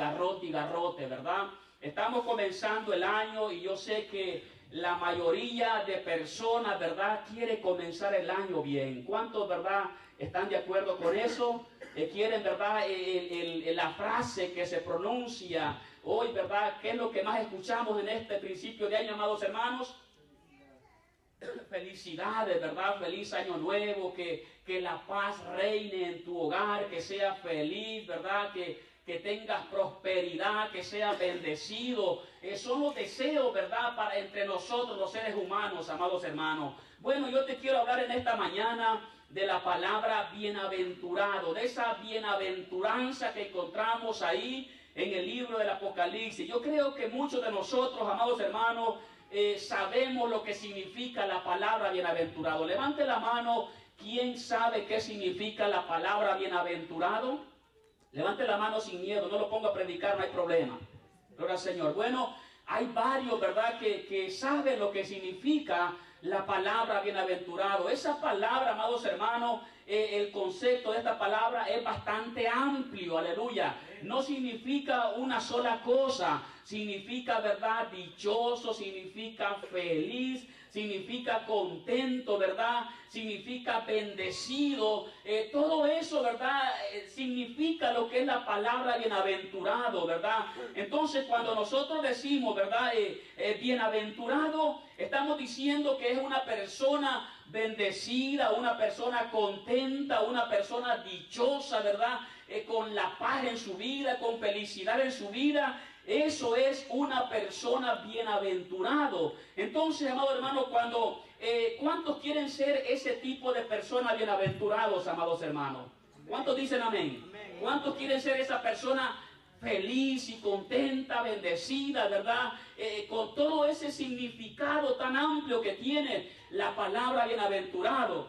garrote y garrote, ¿verdad? Estamos comenzando el año y yo sé que la mayoría de personas, ¿verdad?, quiere comenzar el año bien. ¿Cuántos, verdad, están de acuerdo con eso? Quieren, ¿verdad?, la frase que se pronuncia hoy, ¿verdad? ¿Qué es lo que más escuchamos en este principio de año, amados hermanos? Felicidades, ¿verdad? Feliz año nuevo, que la paz reine en tu hogar, que seas feliz, ¿verdad? Que tengas prosperidad, que seas bendecido. Son los deseos, ¿verdad?, para entre nosotros los seres humanos, amados hermanos. Bueno, yo te quiero hablar en esta mañana de la palabra bienaventurado, de esa bienaventuranza que encontramos ahí en el libro del Apocalipsis. Yo creo que muchos de nosotros, amados hermanos, sabemos lo que significa la palabra bienaventurado. Levante la mano, ¿quién sabe qué significa la palabra bienaventurado? Levante la mano sin miedo, no lo pongo a predicar, no hay problema. Gloria al Señor. Bueno, hay varios, ¿verdad?, que saben lo que significa la palabra bienaventurado. Esa palabra, amados hermanos, el concepto de esta palabra es bastante amplio, aleluya. No significa una sola cosa, significa, ¿verdad?, dichoso, significa feliz, significa contento, ¿verdad?, significa bendecido. Todo eso, ¿verdad?, significa lo que es la palabra bienaventurado, ¿verdad? Entonces, cuando nosotros decimos, ¿verdad?, bienaventurado, estamos diciendo que es una persona bendecida, una persona contenta, una persona dichosa, ¿verdad?, con la paz en su vida, con felicidad en su vida. Eso es una persona bienaventurado. Entonces, amado hermano, ¿cuántos quieren ser ese tipo de personas bienaventurados, amados hermanos? ¿Cuántos dicen amén? ¿Cuántos quieren ser esa persona feliz y contenta, bendecida, verdad? Con todo ese significado tan amplio que tiene la palabra bienaventurado.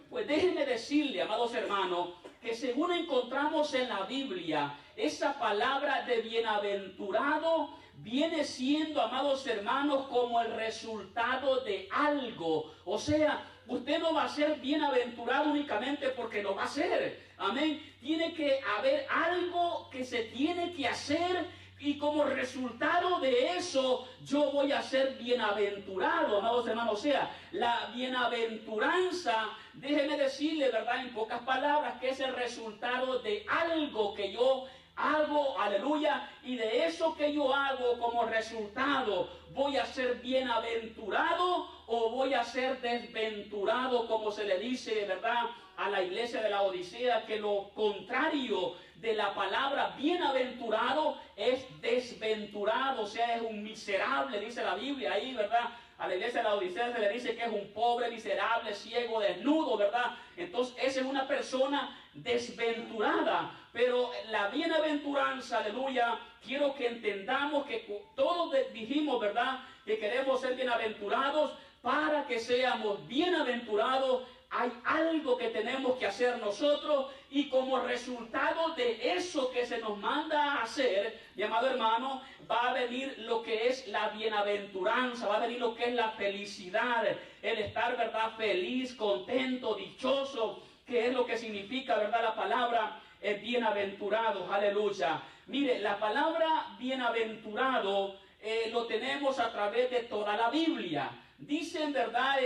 Pues déjenme decirle, amados hermanos, que según encontramos en la Biblia, esa palabra de bienaventurado viene siendo, amados hermanos, como el resultado de algo. O sea, usted no va a ser bienaventurado únicamente porque lo va a hacer. Amén. Tiene que haber algo que se tiene que hacer. Y como resultado de eso, yo voy a ser bienaventurado, amados hermanos. O sea, la bienaventuranza, déjeme decirle, ¿verdad?, en pocas palabras, que es el resultado de algo que yo hago, aleluya, y de eso que yo hago como resultado, voy a ser bienaventurado o voy a ser desventurado, como se le dice, ¿verdad?, a la iglesia de la Odisea, que lo contrario de la palabra bienaventurado es desventurado, o sea, es un miserable, dice la Biblia ahí, ¿verdad? A la iglesia de la Odisea se le dice que es un pobre, miserable, ciego, desnudo, ¿verdad? Entonces, esa es una persona desventurada. Pero la bienaventuranza, aleluya, quiero que entendamos que todos dijimos, ¿verdad?, que queremos ser bienaventurados. Para que seamos bienaventurados, hay algo que tenemos que hacer nosotros, y como resultado de eso que se nos manda a hacer, mi amado hermano, va a venir lo que es la bienaventuranza, va a venir lo que es la felicidad, el estar, ¿verdad?, feliz, contento, dichoso, que es lo que significa, ¿verdad?, la palabra bienaventurado, aleluya. Mire, la palabra bienaventurado lo tenemos a través de toda la Biblia. Dicen, ¿verdad?,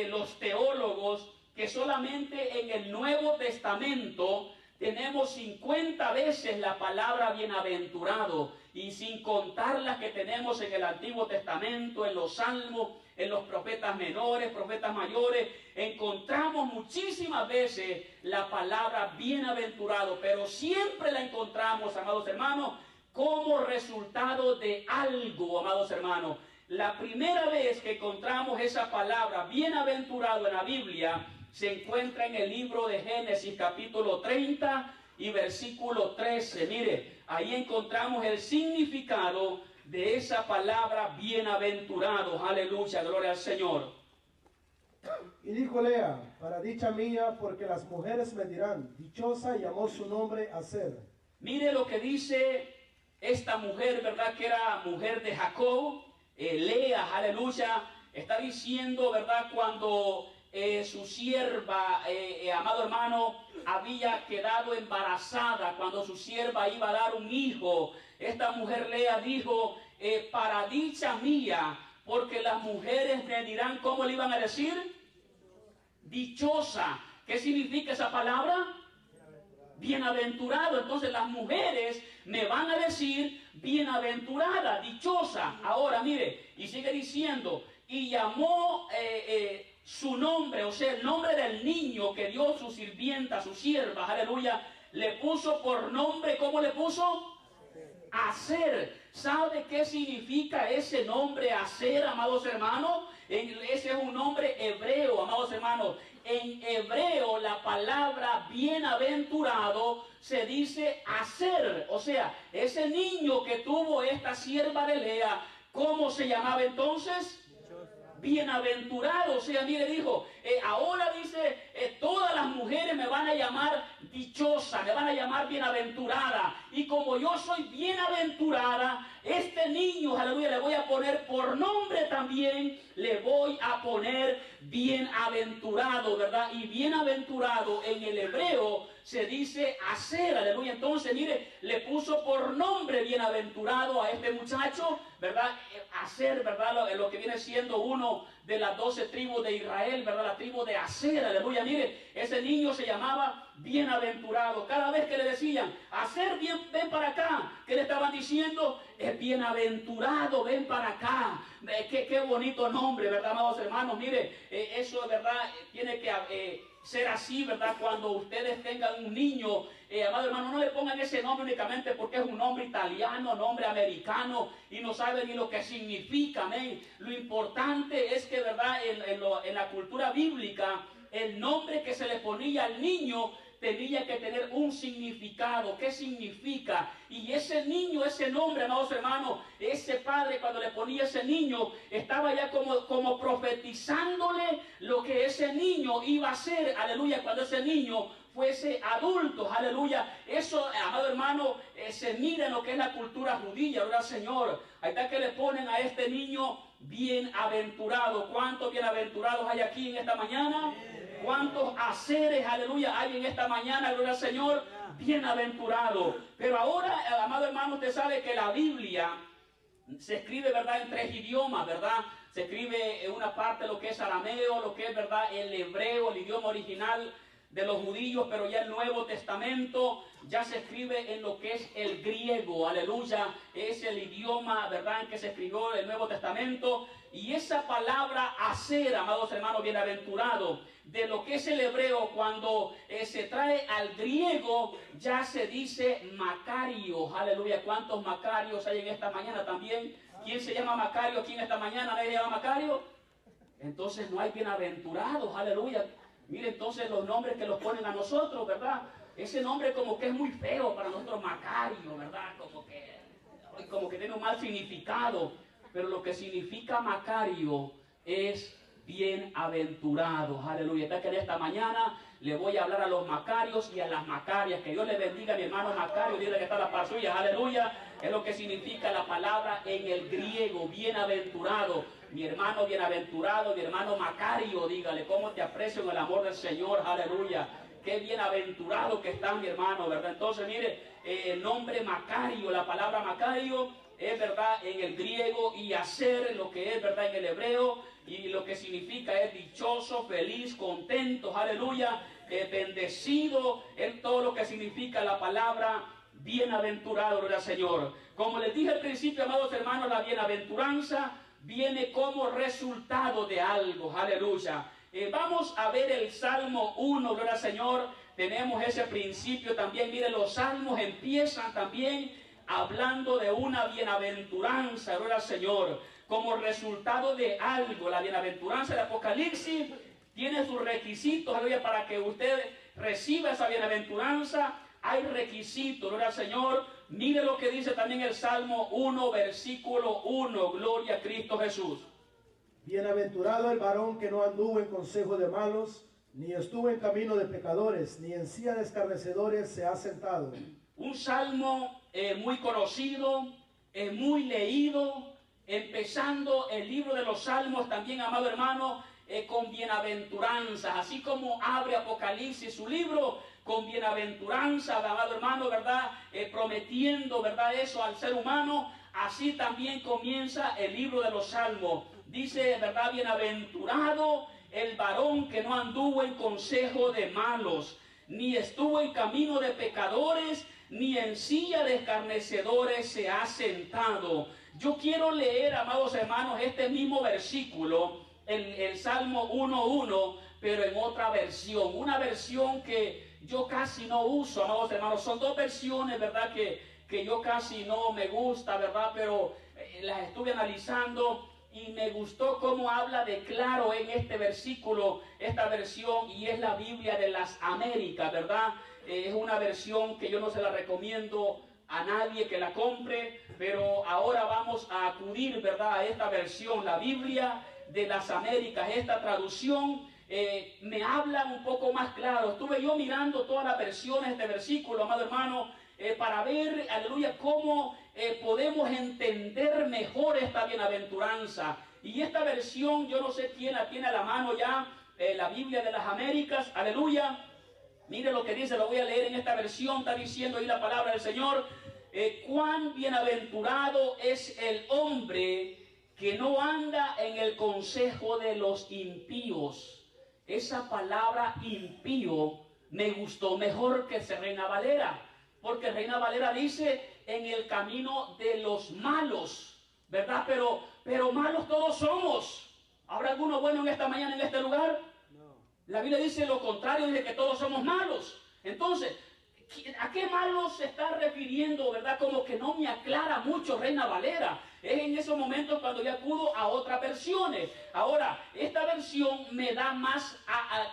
los teólogos, que solamente en el Nuevo Testamento tenemos 50 veces la palabra bienaventurado, y sin contar las que tenemos en el Antiguo Testamento, en los Salmos, en los profetas menores, profetas mayores, encontramos muchísimas veces la palabra bienaventurado, pero siempre la encontramos, amados hermanos, como resultado de algo, amados hermanos. La primera vez que encontramos esa palabra bienaventurado en la Biblia se encuentra en el libro de Génesis, capítulo 30 y versículo 13. Mire, ahí encontramos el significado de esa palabra bienaventurado. Aleluya, gloria al Señor. Y dijo Lea, para dicha mía, porque las mujeres me dirán, dichosa, y llamó su nombre Aser. Mire lo que dice esta mujer, ¿verdad?, que era mujer de Jacob. Lea, aleluya, está diciendo, ¿verdad?, cuando su sierva, amado hermano, había quedado embarazada cuando su sierva iba a dar un hijo. Esta mujer Lea dijo, para dicha mía, porque las mujeres me dirán, ¿cómo le iban a decir? Dichosa. ¿Qué significa esa palabra? Bienaventurado. Entonces las mujeres me van a decir bienaventurada, dichosa. Ahora mire, y sigue diciendo, y llamó su nombre, o sea, el nombre del niño que dio su sirvienta, su sierva, aleluya, le puso por nombre, ¿cómo le puso? Aser. ¿Sabe qué significa ese nombre Aser, amados hermanos? Ese es un nombre hebreo, amados hermanos. En hebreo la palabra bienaventurado se dice Aser. O sea, ese niño que tuvo esta sierva de Lea, ¿cómo se llamaba entonces? Bienaventurado. O sea, mire, dijo, ahora dice, todas las mujeres me van a llamar dichosa, me van a llamar bienaventurada. Y como yo soy bienaventurada, este niño, aleluya, le voy a poner por nombre también, le voy a poner bienaventurado, ¿verdad? Y bienaventurado en el hebreo se dice Aser, aleluya. Entonces, mire, le puso por nombre bienaventurado a este muchacho, ¿verdad? Aser, ¿verdad? Lo que viene siendo uno de las 12 tribus de Israel, ¿verdad? La tribu de Aser, aleluya. Mire, ese niño se llamaba bienaventurado. Cada vez que le decían, Aser, ven para acá, ¿qué le estaban diciendo? Es bienaventurado, ven para acá. Qué bonito nombre, ¿verdad, amados hermanos? Mire, eso de verdad tiene que ser así, ¿verdad? Cuando ustedes tengan un niño, amado hermano, no le pongan ese nombre únicamente porque es un nombre italiano, nombre americano y no saben ni lo que significa, amén. Lo importante es que, ¿verdad? En la cultura bíblica, el nombre que se le ponía al niño tenía que tener un significado. ¿Qué significa? Y ese niño, ese nombre, amados hermanos, ese padre cuando le ponía ese niño, estaba ya como profetizándole lo que ese niño iba a ser, aleluya, cuando ese niño fuese adulto, aleluya. Eso, amado hermano, se mira en lo que es la cultura judía, ¿verdad, Señor? Ahí está que le ponen a este niño bienaventurado. ¿Cuántos bienaventurados hay aquí en esta mañana? ¿Cuántos Aseres, aleluya, hay en esta mañana, gloria al Señor? Bienaventurado. Pero ahora, amado hermano, usted sabe que la Biblia se escribe, ¿verdad?, en 3 idiomas, ¿verdad? Se escribe en una parte lo que es arameo, lo que es, ¿verdad?, el hebreo, el idioma original de los judíos, pero ya el Nuevo Testamento ya se escribe en lo que es el griego, aleluya, es el idioma, ¿verdad?, en que se escribió el Nuevo Testamento. Y esa palabra hacer, amados hermanos, bienaventurado, de lo que es el hebreo, cuando se trae al griego, ya se dice Macario, aleluya. ¿Cuántos Macarios hay en esta mañana también? ¿Quién se llama Macario aquí en esta mañana? ¿Nadie se llama Macario? Entonces no hay bienaventurados, aleluya. Mire entonces los nombres que los ponen a nosotros, ¿verdad? Ese nombre como que es muy feo para nosotros, Macario, ¿verdad? Como que tiene un mal significado. Pero lo que significa Macario es bienaventurados, aleluya. Está que en esta mañana le voy a hablar a los Macarios y a las Macarias. Que Dios le bendiga a mi hermano Macario, dile que está la paz suya, aleluya. Es lo que significa la palabra en el griego, bienaventurado. Mi hermano bienaventurado, mi hermano Macario, dígale cómo te aprecio en el amor del Señor, aleluya. Qué bienaventurado que está mi hermano, ¿verdad? Entonces, mire, el nombre Macario, la palabra Macario es, ¿verdad?, en el griego, y hacer lo que es, ¿verdad?, en el hebreo, y lo que significa es dichoso, feliz, contento, aleluya, bendecido, es todo lo que significa la palabra bienaventurado, gloria al Señor. Como les dije al principio, amados hermanos, la bienaventuranza viene como resultado de algo, aleluya. Vamos a ver el Salmo 1, gloria al Señor. Tenemos ese principio también. Mire, los salmos empiezan también hablando de una bienaventuranza, gloria al Señor, como resultado de algo. La bienaventuranza de Apocalipsis tiene sus requisitos, aleluya, para que usted reciba esa bienaventuranza. Hay requisitos, gloria al Señor. Mire lo que dice también el Salmo 1, versículo 1, gloria a Cristo Jesús. Bienaventurado el varón que no anduvo en consejo de malos, ni estuvo en camino de pecadores, ni en silla de escarnecedores se ha sentado. Un salmo muy conocido, muy leído, empezando el libro de los salmos también, amado hermano, con bienaventuranzas. Así como abre Apocalipsis su libro, con bienaventuranza, amado hermano, ¿verdad? Prometiendo, ¿verdad? Eso al ser humano. Así también comienza el libro de los Salmos. Dice, ¿verdad? Bienaventurado el varón que no anduvo en consejo de malos, ni estuvo en camino de pecadores, ni en silla de escarnecedores se ha sentado. Yo quiero leer, amados hermanos, este mismo versículo, el Salmo 1:1, pero en otra versión. Una versión que yo casi no uso, amados hermanos. Son dos versiones, ¿verdad? Que yo casi no me gusta, ¿verdad? Pero las estuve analizando y me gustó cómo habla de claro en este versículo, esta versión, y es la Biblia de las Américas, ¿verdad? Es una versión que yo no se la recomiendo a nadie que la compre, pero ahora vamos a acudir, ¿verdad?, a esta versión, la Biblia de las Américas. Esta traducción me habla un poco más claro. Estuve yo mirando todas las versiones de versículo, amado hermano, para ver, aleluya, cómo podemos entender mejor esta bienaventuranza. Y esta versión, yo no sé quién la tiene a la mano ya, la Biblia de las Américas, aleluya. Mire lo que dice, lo voy a leer en esta versión, está diciendo ahí la palabra del Señor. Cuán bienaventurado es el hombre que no anda en el consejo de los impíos. Esa palabra impío me gustó mejor que Reina Valera, porque Reina Valera dice en el camino de los malos, ¿verdad? Pero malos todos somos. ¿Habrá alguno bueno en esta mañana en este lugar? No. La Biblia dice lo contrario, dice que todos somos malos. Entonces, ¿a qué malos se está refiriendo, verdad? Como que no me aclara mucho Reina Valera. Es en esos momentos cuando yo acudo a otras versiones. Ahora, esta versión me da más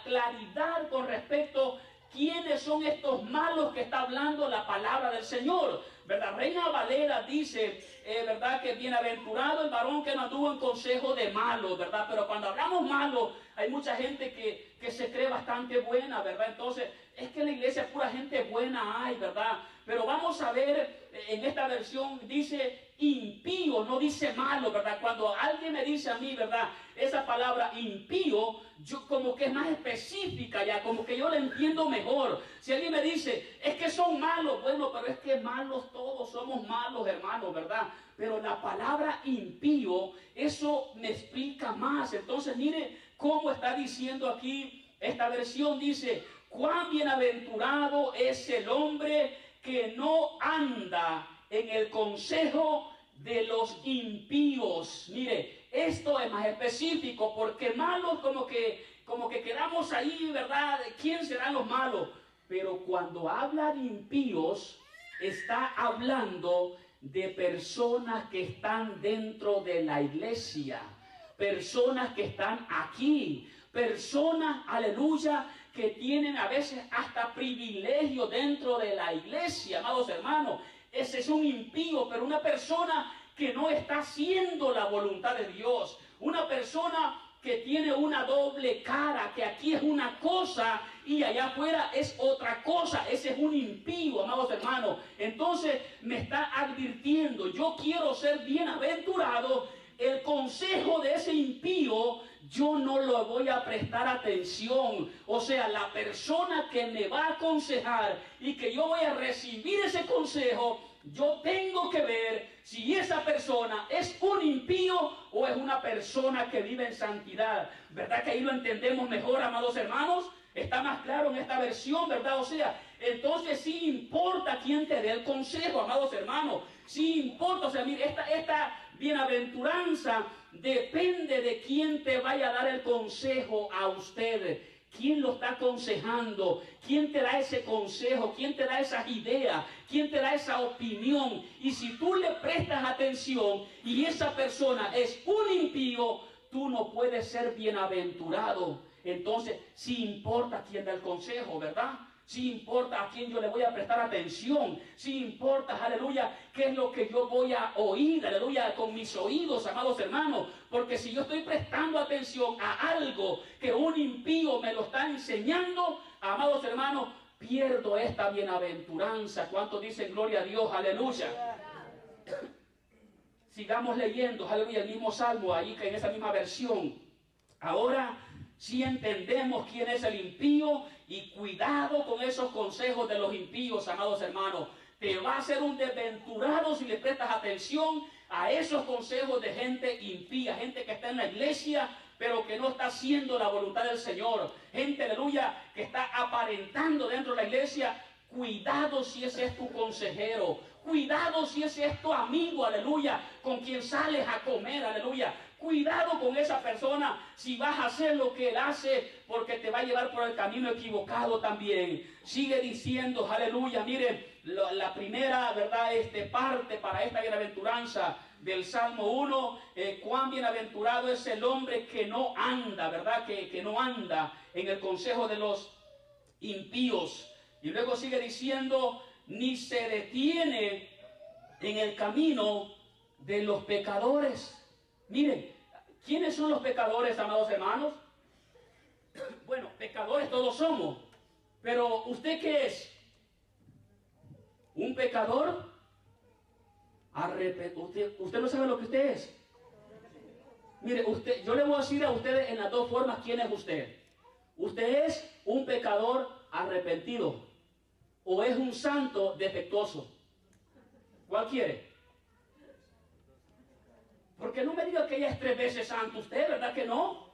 claridad con respecto a quiénes son estos malos que está hablando la palabra del Señor, ¿verdad? Reina Valera dice, ¿verdad?, que bienaventurado el varón que no anduvo en consejo de malos, ¿verdad? Pero cuando hablamos malos, hay mucha gente que se cree bastante buena, ¿verdad? Entonces, es que en la iglesia pura gente buena hay, ¿verdad? Pero vamos a ver, en esta versión dice impío, no dice malo, ¿verdad? Cuando alguien me dice a mí, ¿verdad?, esa palabra impío, yo como que es más específica ya, como que yo la entiendo mejor. Si alguien me dice, es que son malos, bueno, pero es que malos todos somos malos, hermanos, ¿verdad? Pero la palabra impío, eso me explica más. Entonces, mire cómo está diciendo aquí esta versión, dice, cuán bienaventurado es el hombre que no anda en el consejo de los impíos. Mire, esto es más específico, porque malos como que quedamos ahí, ¿verdad? ¿Quién serán los malos? Pero cuando habla de impíos, está hablando de personas que están dentro de la iglesia, personas que están aquí, personas, aleluya, que tienen a veces hasta privilegio dentro de la iglesia, amados hermanos. Ese es un impío, pero una persona que no está haciendo la voluntad de Dios, una persona que tiene una doble cara, que aquí es una cosa y allá afuera es otra cosa. Ese es un impío, amados hermanos. Entonces me está advirtiendo, yo quiero ser bienaventurado. El consejo de ese impío yo no lo voy a prestar atención. O sea, la persona que me va a aconsejar y que yo voy a recibir ese consejo, yo tengo que ver si esa persona es un impío o es una persona que vive en santidad. ¿Verdad que ahí lo entendemos mejor, amados hermanos? Está más claro en esta versión, ¿verdad? O sea, entonces sí importa quién te dé el consejo, amados hermanos. Sí importa, o sea, mire, esta bienaventuranza depende de quién te vaya a dar el consejo a usted. ¿Quién lo está aconsejando? ¿Quién te da ese consejo? ¿Quién te da esas ideas? ¿Quién te da esa opinión? Y si tú le prestas atención y esa persona es un impío, tú no puedes ser bienaventurado. Entonces, sí importa quién da el consejo, ¿verdad? Sí importa a quién yo le voy a prestar atención. Sí importa, aleluya, qué es lo que yo voy a oír, aleluya, con mis oídos, amados hermanos. Porque si yo estoy prestando atención a algo que un impío me lo está enseñando, amados hermanos, pierdo esta bienaventuranza. ¿Cuántos dicen gloria a Dios? Aleluya. Sigamos leyendo, aleluya, el mismo salmo ahí que en esa misma versión. Ahora si entendemos quién es el impío, y cuidado con esos consejos de los impíos, amados hermanos. Te va a ser un desventurado si le prestas atención a esos consejos de gente impía, gente que está en la iglesia, pero que no está haciendo la voluntad del Señor. Gente, aleluya, que está aparentando dentro de la iglesia. Cuidado si ese es tu consejero. Cuidado si ese es tu amigo, aleluya, con quien sales a comer, aleluya. Cuidado con esa persona si vas a hacer lo que él hace, porque te va a llevar por el camino equivocado también. Sigue diciendo, aleluya, mire, la primera, ¿verdad? Parte para esta bienaventuranza del Salmo 1, cuán bienaventurado es el hombre que no anda, ¿verdad? Que no anda en el consejo de los impíos. Y luego sigue diciendo, ni se detiene en el camino de los pecadores. Miren, ¿quiénes son los pecadores, amados hermanos? Bueno, pecadores todos somos, pero ¿usted qué es? ¿Un pecador? Usted no sabe lo que usted es. Mire, yo le voy a decir a ustedes en las dos formas quién es usted. Usted es un pecador arrepentido o es un santo defectuoso. ¿Cuál quiere? Porque no me diga que ella es 3 veces santo usted, ¿verdad que no?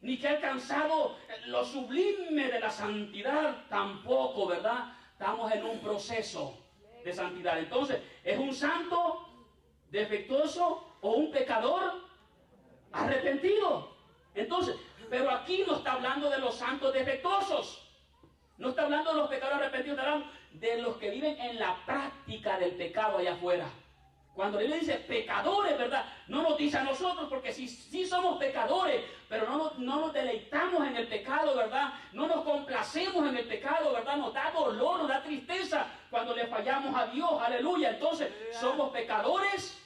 Ni que ha alcanzado lo sublime de la santidad, tampoco, ¿verdad? Estamos en un proceso de santidad. Entonces, ¿es un santo defectuoso o un pecador arrepentido? Entonces, pero aquí no está hablando de los santos defectuosos. No está hablando de los pecadores arrepentidos, está hablando de los que viven en la práctica del pecado allá afuera. Cuando él dice pecadores, ¿verdad? No nos dice a nosotros, porque sí somos pecadores, pero no nos deleitamos en el pecado, ¿verdad? No nos complacemos en el pecado, ¿verdad? Nos da dolor, nos da tristeza cuando le fallamos a Dios, aleluya. Entonces, somos pecadores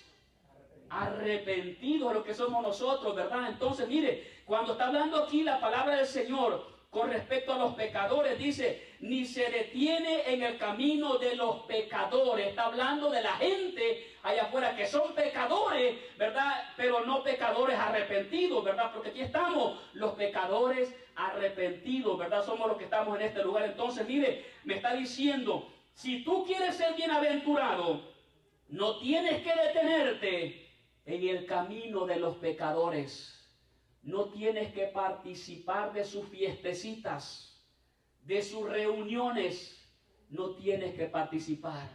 arrepentidos, lo que somos nosotros, ¿verdad? Entonces, mire, cuando está hablando aquí la palabra del Señor con respecto a los pecadores, dice, ni se detiene en el camino de los pecadores. Está hablando de la gente allá afuera que son pecadores, ¿verdad? Pero no pecadores arrepentidos, ¿verdad? Porque aquí estamos los pecadores arrepentidos, ¿verdad? Somos los que estamos en este lugar. Entonces, mire, me está diciendo, si tú quieres ser bienaventurado, no tienes que detenerte en el camino de los pecadores. No tienes que participar de sus fiestecitas, de sus reuniones. No tienes que participar.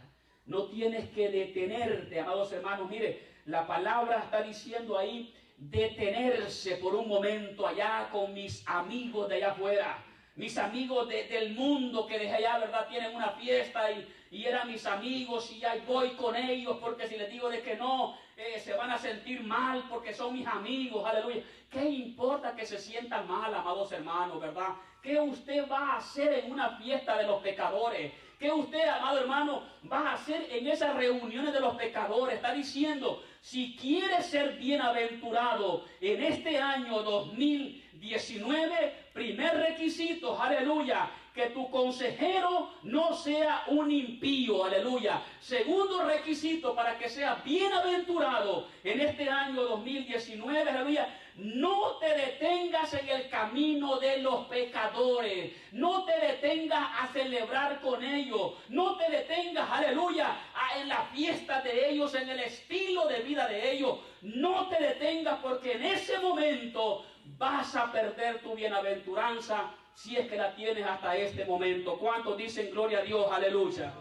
No tienes que detenerte, amados hermanos. Mire, la palabra está diciendo ahí, detenerse por un momento allá con mis amigos de allá afuera. Mis amigos del mundo que dejé allá, ¿verdad? Tienen una fiesta y eran mis amigos y ya voy con ellos, porque si les digo de que no, se van a sentir mal porque son mis amigos, aleluya. ¿Qué importa que se sientan mal, amados hermanos, verdad? ¿Qué usted va a hacer en una fiesta de los pecadores? ¿Qué usted, amado hermano, va a hacer en esas reuniones de los pecadores? Está diciendo, si quieres ser bienaventurado en este año 2019, primer requisito, aleluya, que tu consejero no sea un impío, aleluya. Segundo requisito para que seas bienaventurado en este año 2019, aleluya, no te detengas en el camino de los pecadores, no te detengas a celebrar con ellos, no te detengas, aleluya, en la fiesta de ellos, en el estilo de vida de ellos, no te detengas, porque en ese momento vas a perder tu bienaventuranza, si es que la tienes hasta este momento. ¿Cuántos dicen gloria a Dios? Aleluya.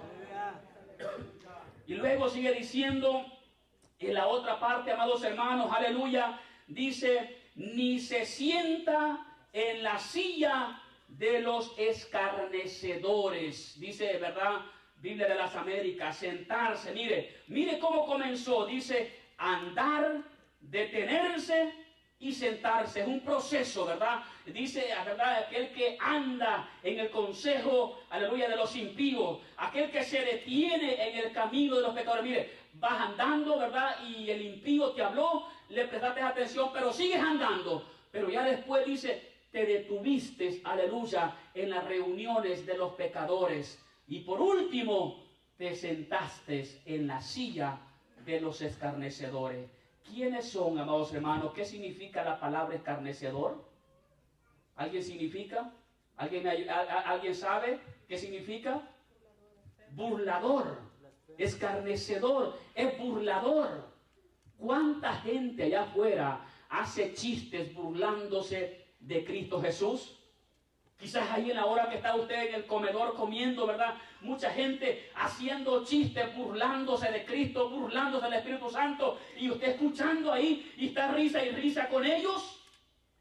Y luego sigue diciendo en la otra parte, amados hermanos, aleluya, dice, ni se sienta en la silla de los escarnecedores. Dice, ¿verdad? Biblia de las Américas, sentarse. Mire cómo comenzó. Dice, andar, detenerse y sentarse. Es un proceso, ¿verdad? Dice, ¿verdad? Aquel que anda en el consejo, aleluya, de los impíos, aquel que se detiene en el camino de los pecadores. Mire, vas andando, ¿verdad? Y el impío te habló, le prestaste atención, pero sigues andando. Pero ya después dice, te detuviste, aleluya, en las reuniones de los pecadores. Y por último, te sentaste en la silla de los escarnecedores. ¿Quiénes son, amados hermanos? ¿Qué significa la palabra escarnecedor? ¿Alguien significa? ¿Alguien sabe qué significa? Burlador, escarnecedor, es burlador. ¿Cuánta gente allá afuera hace chistes burlándose de Cristo Jesús? Quizás ahí en la hora que está usted en el comedor comiendo, ¿verdad? Mucha gente haciendo chistes, burlándose de Cristo, burlándose del Espíritu Santo, y usted escuchando ahí y está risa y risa con ellos.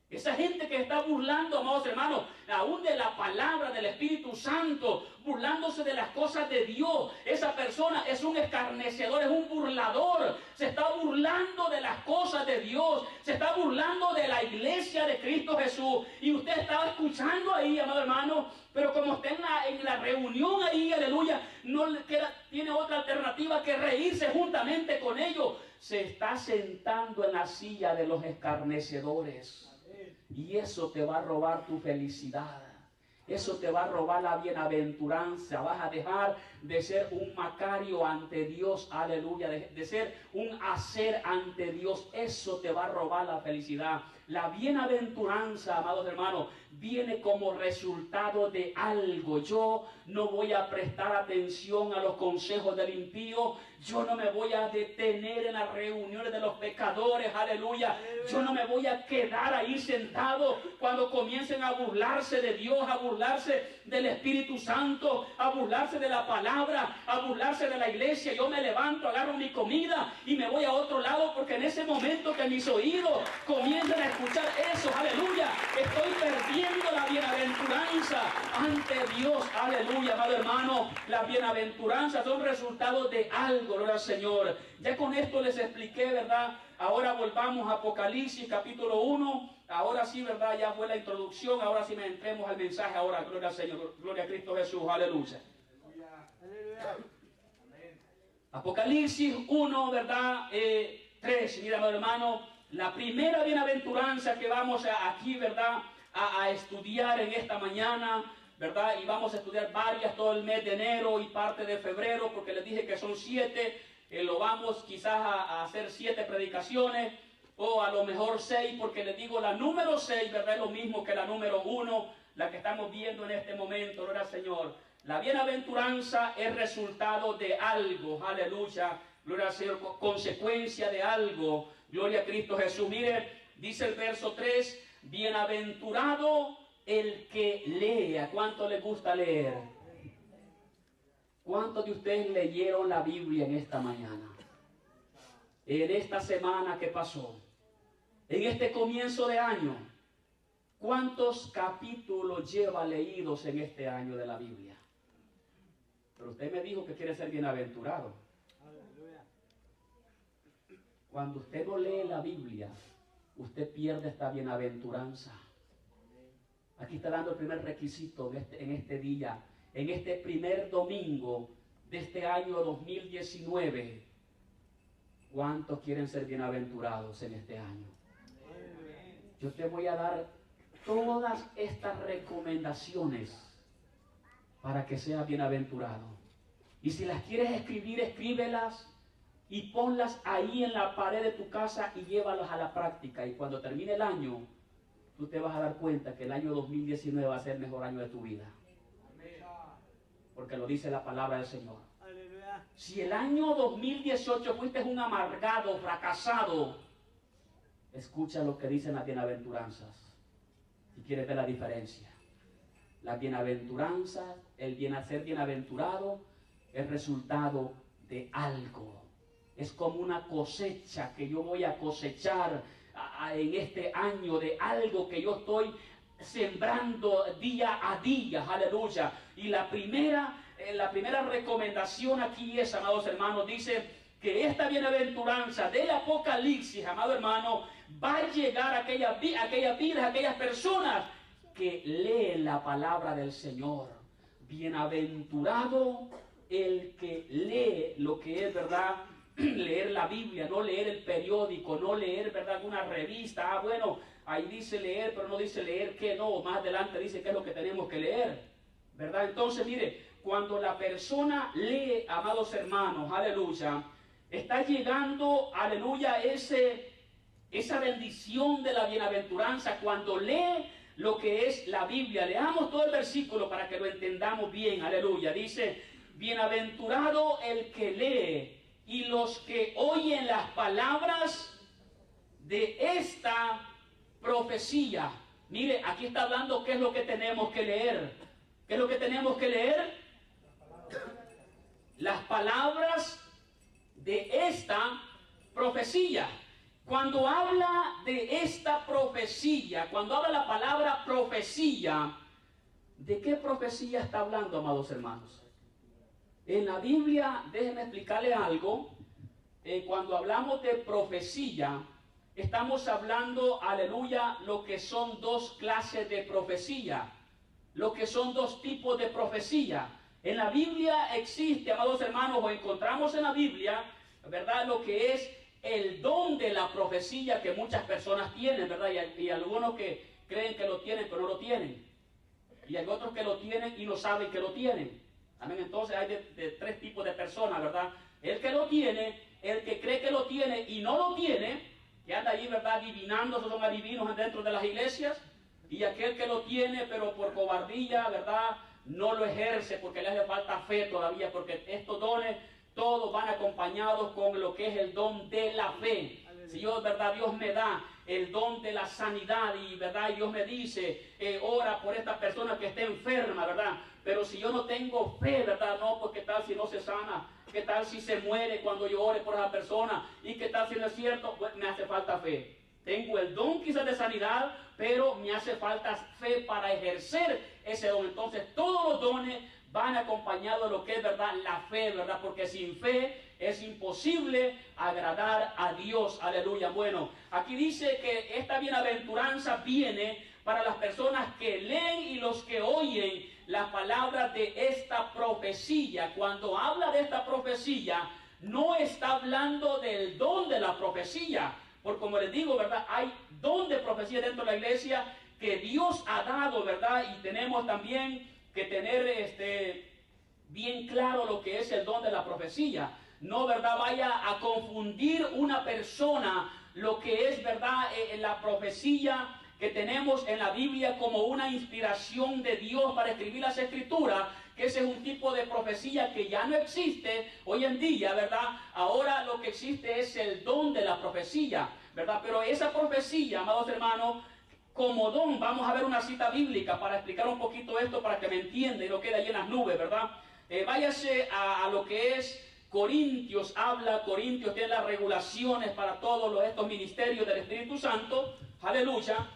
Esa gente que está burlando, amados hermanos, aún de la palabra del Espíritu Santo, burlándose de las cosas de Dios. Esa persona es un escarnecedor, es un burlador. Se está burlando de las cosas de Dios. Se está burlando de la iglesia de Cristo Jesús. Y usted estaba escuchando ahí, amado hermano, pero como está en la reunión ahí, aleluya, no le queda, tiene otra alternativa que reírse juntamente con ellos. Se está sentando en la silla de los escarnecedores. Y eso te va a robar tu felicidad. Eso te va a robar la bienaventuranza. Vas a dejar de ser un Macario ante Dios. Aleluya. De ser un hacer ante Dios. Eso te va a robar la felicidad. La bienaventuranza, amados hermanos, viene como resultado de algo. Yo no voy a prestar atención a los consejos del impío. Yo no me voy a detener en las reuniones de los pecadores. Aleluya. Yo no me voy a quedar ahí sentado cuando comiencen a burlarse de Dios, a burlarse del Espíritu Santo, a burlarse de la palabra, a burlarse de la iglesia. Yo me levanto, agarro mi comida y me voy a otro lado, porque en ese momento que mis oídos comienzan a escuchar eso, aleluya, estoy perdiendo la bienaventuranza ante Dios. Aleluya, amado hermano, las bienaventuranzas son resultados de algo, gloria al Señor. Ya con esto les expliqué, ¿verdad? Ahora volvamos a Apocalipsis capítulo 1. Ahora sí, ¿verdad? Ya fue la introducción. Ahora sí entremos al mensaje. Ahora, gloria al Señor, gloria a Cristo Jesús, aleluya. Apocalipsis 1, ¿verdad? 3, mira, amado hermano. La primera bienaventuranza que vamos aquí, ¿verdad?, a estudiar en esta mañana, ¿verdad? Y vamos a estudiar varias todo el mes de enero y parte de febrero, porque les dije que son 7. Lo vamos quizás a hacer 7 predicaciones, o a lo mejor 6, porque les digo, la número 6, ¿verdad?, es lo mismo que la número 1, la que estamos viendo en este momento, gloria al Señor. La bienaventuranza es resultado de algo, aleluya, gloria al Señor, consecuencia de algo. Gloria a Cristo Jesús. Mire, dice el verso 3, bienaventurado el que lea. ¿Cuánto le gusta leer? ¿Cuántos de ustedes leyeron la Biblia en esta mañana? En esta semana que pasó, en este comienzo de año, ¿cuántos capítulos lleva leídos en este año de la Biblia? Pero usted me dijo que quiere ser bienaventurado. Cuando usted no lee la Biblia, usted pierde esta bienaventuranza. Aquí está dando el primer requisito en este día, en este primer domingo de este año 2019. ¿Cuántos quieren ser bienaventurados en este año? Yo te voy a dar todas estas recomendaciones para que seas bienaventurado. Y si las quieres escribir, escríbelas y ponlas ahí en la pared de tu casa y llévalas a la práctica. Y cuando termine el año, tú te vas a dar cuenta que el año 2019 va a ser el mejor año de tu vida. Porque lo dice la palabra del Señor. Si el año 2018 fuiste un amargado, fracasado, escucha lo que dicen las bienaventuranzas. Si quieres ver la diferencia. Las bienaventuranzas, ser bienaventurado, es resultado de algo. Es como una cosecha que yo voy a cosechar en este año, de algo que yo estoy sembrando día a día, aleluya. Y la primera recomendación aquí es, amados hermanos, dice que esta bienaventuranza del Apocalipsis, amado hermano, va a llegar a aquellas vidas, a aquellas personas que leen la palabra del Señor. Bienaventurado el que lee lo que es, ¿verdad?, leer la Biblia, no leer el periódico, no leer, ¿verdad?, una revista. Bueno, ahí dice leer, pero no dice leer qué, no, más adelante dice qué es lo que tenemos que leer, ¿verdad? Entonces, mire, cuando la persona lee, amados hermanos, aleluya, está llegando, aleluya, esa bendición de la bienaventuranza. Cuando lee, lo que es la Biblia. Leamos todo el versículo para que lo entendamos bien. Aleluya. Dice, bienaventurado el que lee y los que oyen las palabras de esta profecía. Mire, aquí está hablando qué es lo que tenemos que leer. ¿Qué es lo que tenemos que leer? Las palabras de esta profecía. Cuando habla de esta profecía, cuando habla la palabra profecía, ¿de qué profecía está hablando, amados hermanos? En la Biblia, déjenme explicarle algo. Cuando hablamos de profecía, estamos hablando, aleluya, lo que son dos clases de profecía, lo que son dos tipos de profecía. En la Biblia existe, amados hermanos, o encontramos en la Biblia, ¿verdad?, lo que es el don de la profecía que muchas personas tienen, ¿verdad? Y algunos que creen que lo tienen, pero no lo tienen. Y hay otros que lo tienen y no saben que lo tienen. Amén. Entonces hay de tres tipos de personas, ¿verdad? El que lo tiene, el que cree que lo tiene y no lo tiene, que anda allí, ¿verdad?, adivinando, esos son adivinos dentro de las iglesias. Y aquel que lo tiene, pero por cobardía, ¿verdad?, no lo ejerce porque le hace falta fe todavía, porque estos dones todos van acompañados con lo que es el don de la fe. Si yo, ¿verdad?, Dios me da el don de la sanidad y, ¿verdad?, y Dios me dice, ora por esta persona que esté enferma, ¿verdad? Pero si yo no tengo fe, ¿verdad? No, pues qué tal si no se sana, qué tal si se muere cuando yo ore por esa persona, y qué tal si no es cierto, pues me hace falta fe. Tengo el don quizás de sanidad, pero me hace falta fe para ejercer ese don. Entonces todos los dones van acompañados de lo que es, ¿verdad?, la fe, ¿verdad? Porque sin fe es imposible agradar a Dios. Aleluya. Bueno, aquí dice que esta bienaventuranza viene para las personas que leen y los que oyen las palabras de esta profecía. Cuando habla de esta profecía, no está hablando del don de la profecía. Porque como les digo, ¿verdad?, hay don de profecía dentro de la iglesia que Dios ha dado, ¿verdad? Y tenemos también que tener bien claro lo que es el don de la profecía. No, ¿verdad?, vaya a confundir una persona lo que es, ¿verdad?, la profecía que tenemos en la Biblia como una inspiración de Dios para escribir las escrituras, que ese es un tipo de profecía que ya no existe hoy en día, ¿verdad? Ahora lo que existe es el don de la profecía, ¿verdad? Pero esa profecía, amados hermanos, como don, vamos a ver una cita bíblica para explicar un poquito esto, para que me entiendan y no quede ahí en las nubes, ¿verdad? Váyase a lo que es Corintios, Corintios tiene las regulaciones para todos estos ministerios del Espíritu Santo, aleluya.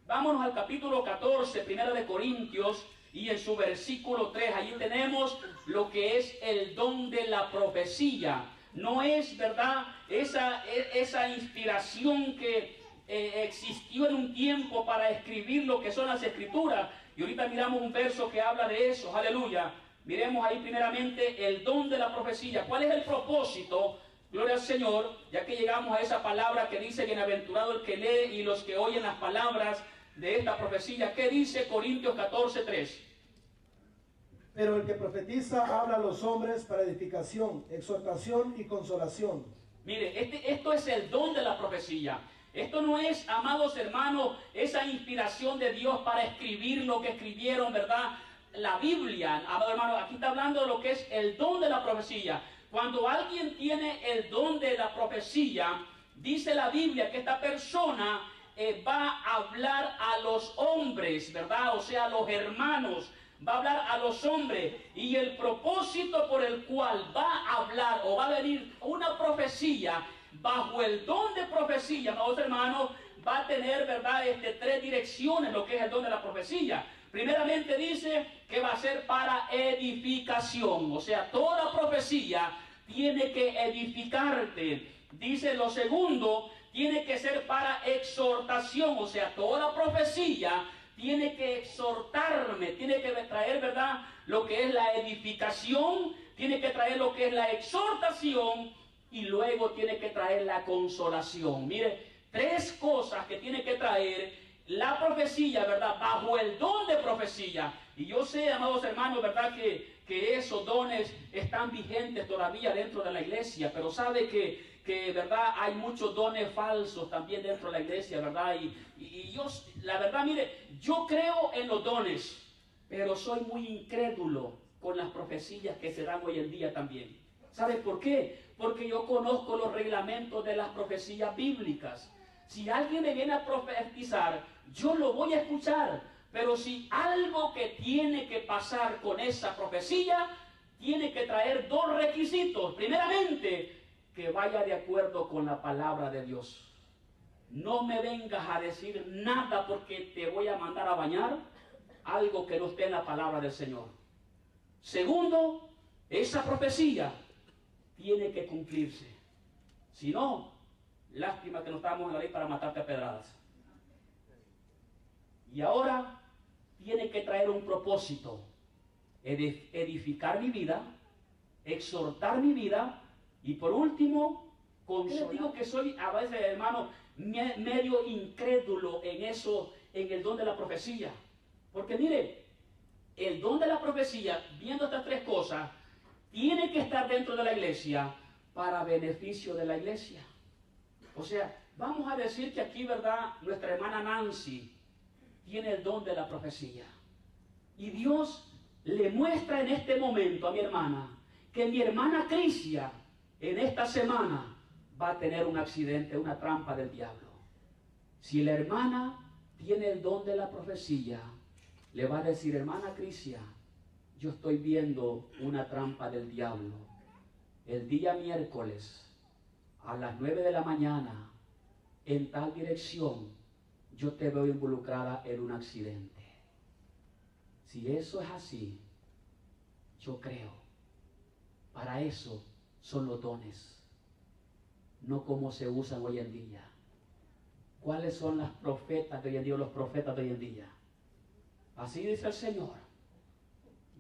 Vámonos al capítulo 14, primero de Corintios, y en su versículo 3, allí tenemos lo que es el don de la profecía. No es, ¿verdad?, esa inspiración que existió en un tiempo para escribir lo que son las escrituras. Y ahorita miramos un verso que habla de eso, aleluya. Miremos ahí primeramente el don de la profecía. ¿Cuál es el propósito? Gloria al Señor, ya que llegamos a esa palabra que dice, bienaventurado el que lee y los que oyen las palabras de esta profecía. ¿Qué dice Corintios 14:3? Pero el que profetiza habla a los hombres para edificación, exhortación y consolación. Mire, esto es el don de la profecía. Esto no es, amados hermanos, esa inspiración de Dios para escribir lo que escribieron, ¿verdad?, la Biblia. Amados hermanos, aquí está hablando de lo que es el don de la profecía. Cuando alguien tiene el don de la profecía, dice la Biblia que esta persona va a hablar a los hombres, ¿verdad? O sea, a los hermanos, va a hablar a los hombres. Y el propósito por el cual va a hablar o va a venir una profecía, bajo el don de profecía, amados hermanos, va a tener, ¿verdad?, tres direcciones, lo que es el don de la profecía. Primeramente dice que va a ser para edificación, o sea, toda profecía tiene que edificarte. Dice lo segundo, tiene que ser para exhortación, o sea, toda profecía tiene que exhortarme, tiene que traer, ¿verdad?, lo que es la edificación, tiene que traer lo que es la exhortación y luego tiene que traer la consolación. Mire, tres cosas que tiene que traer la profecía, ¿verdad?, bajo el don de profecía. Y yo sé, amados hermanos, ¿verdad?, que esos dones están vigentes todavía dentro de la iglesia, pero sabe que ¿verdad? Hay muchos dones falsos también dentro de la iglesia, ¿verdad? Y yo, la verdad, mire, yo creo en los dones, pero soy muy incrédulo con las profecías que se dan hoy en día también. ¿Sabe por qué? Porque yo conozco los reglamentos de las profecías bíblicas. Si alguien me viene a profetizar, yo lo voy a escuchar. Pero si algo que tiene que pasar con esa profecía, tiene que traer dos requisitos. Primeramente, que vaya de acuerdo con la palabra de Dios. No me vengas a decir nada porque te voy a mandar a bañar algo que no esté en la palabra del Señor. Segundo, esa profecía tiene que cumplirse. Si no, lástima que no estábamos en la ley para matarte a pedradas. Y ahora tiene que traer un propósito: edificar mi vida, exhortar mi vida, y por último, consolar. Digo que soy a veces, hermano, medio incrédulo en eso, en el don de la profecía. Porque mire, el don de la profecía, viendo estas tres cosas, tiene que estar dentro de la iglesia para beneficio de la iglesia. O sea, vamos a decir que aquí, ¿verdad?, nuestra hermana Nancy tiene el don de la profecía. Y Dios le muestra en este momento a mi hermana que mi hermana Crisia en esta semana va a tener un accidente, una trampa del diablo. Si la hermana tiene el don de la profecía, le va a decir: hermana Crisia, yo estoy viendo una trampa del diablo. El día miércoles a las 9 de la mañana, en tal dirección, yo te veo involucrada en un accidente. Si eso es así, yo creo. Para eso son los dones, no como se usan hoy en día. ¿Cuáles son las profetas de hoy en día, los profetas de hoy en día? Así dice el Señor: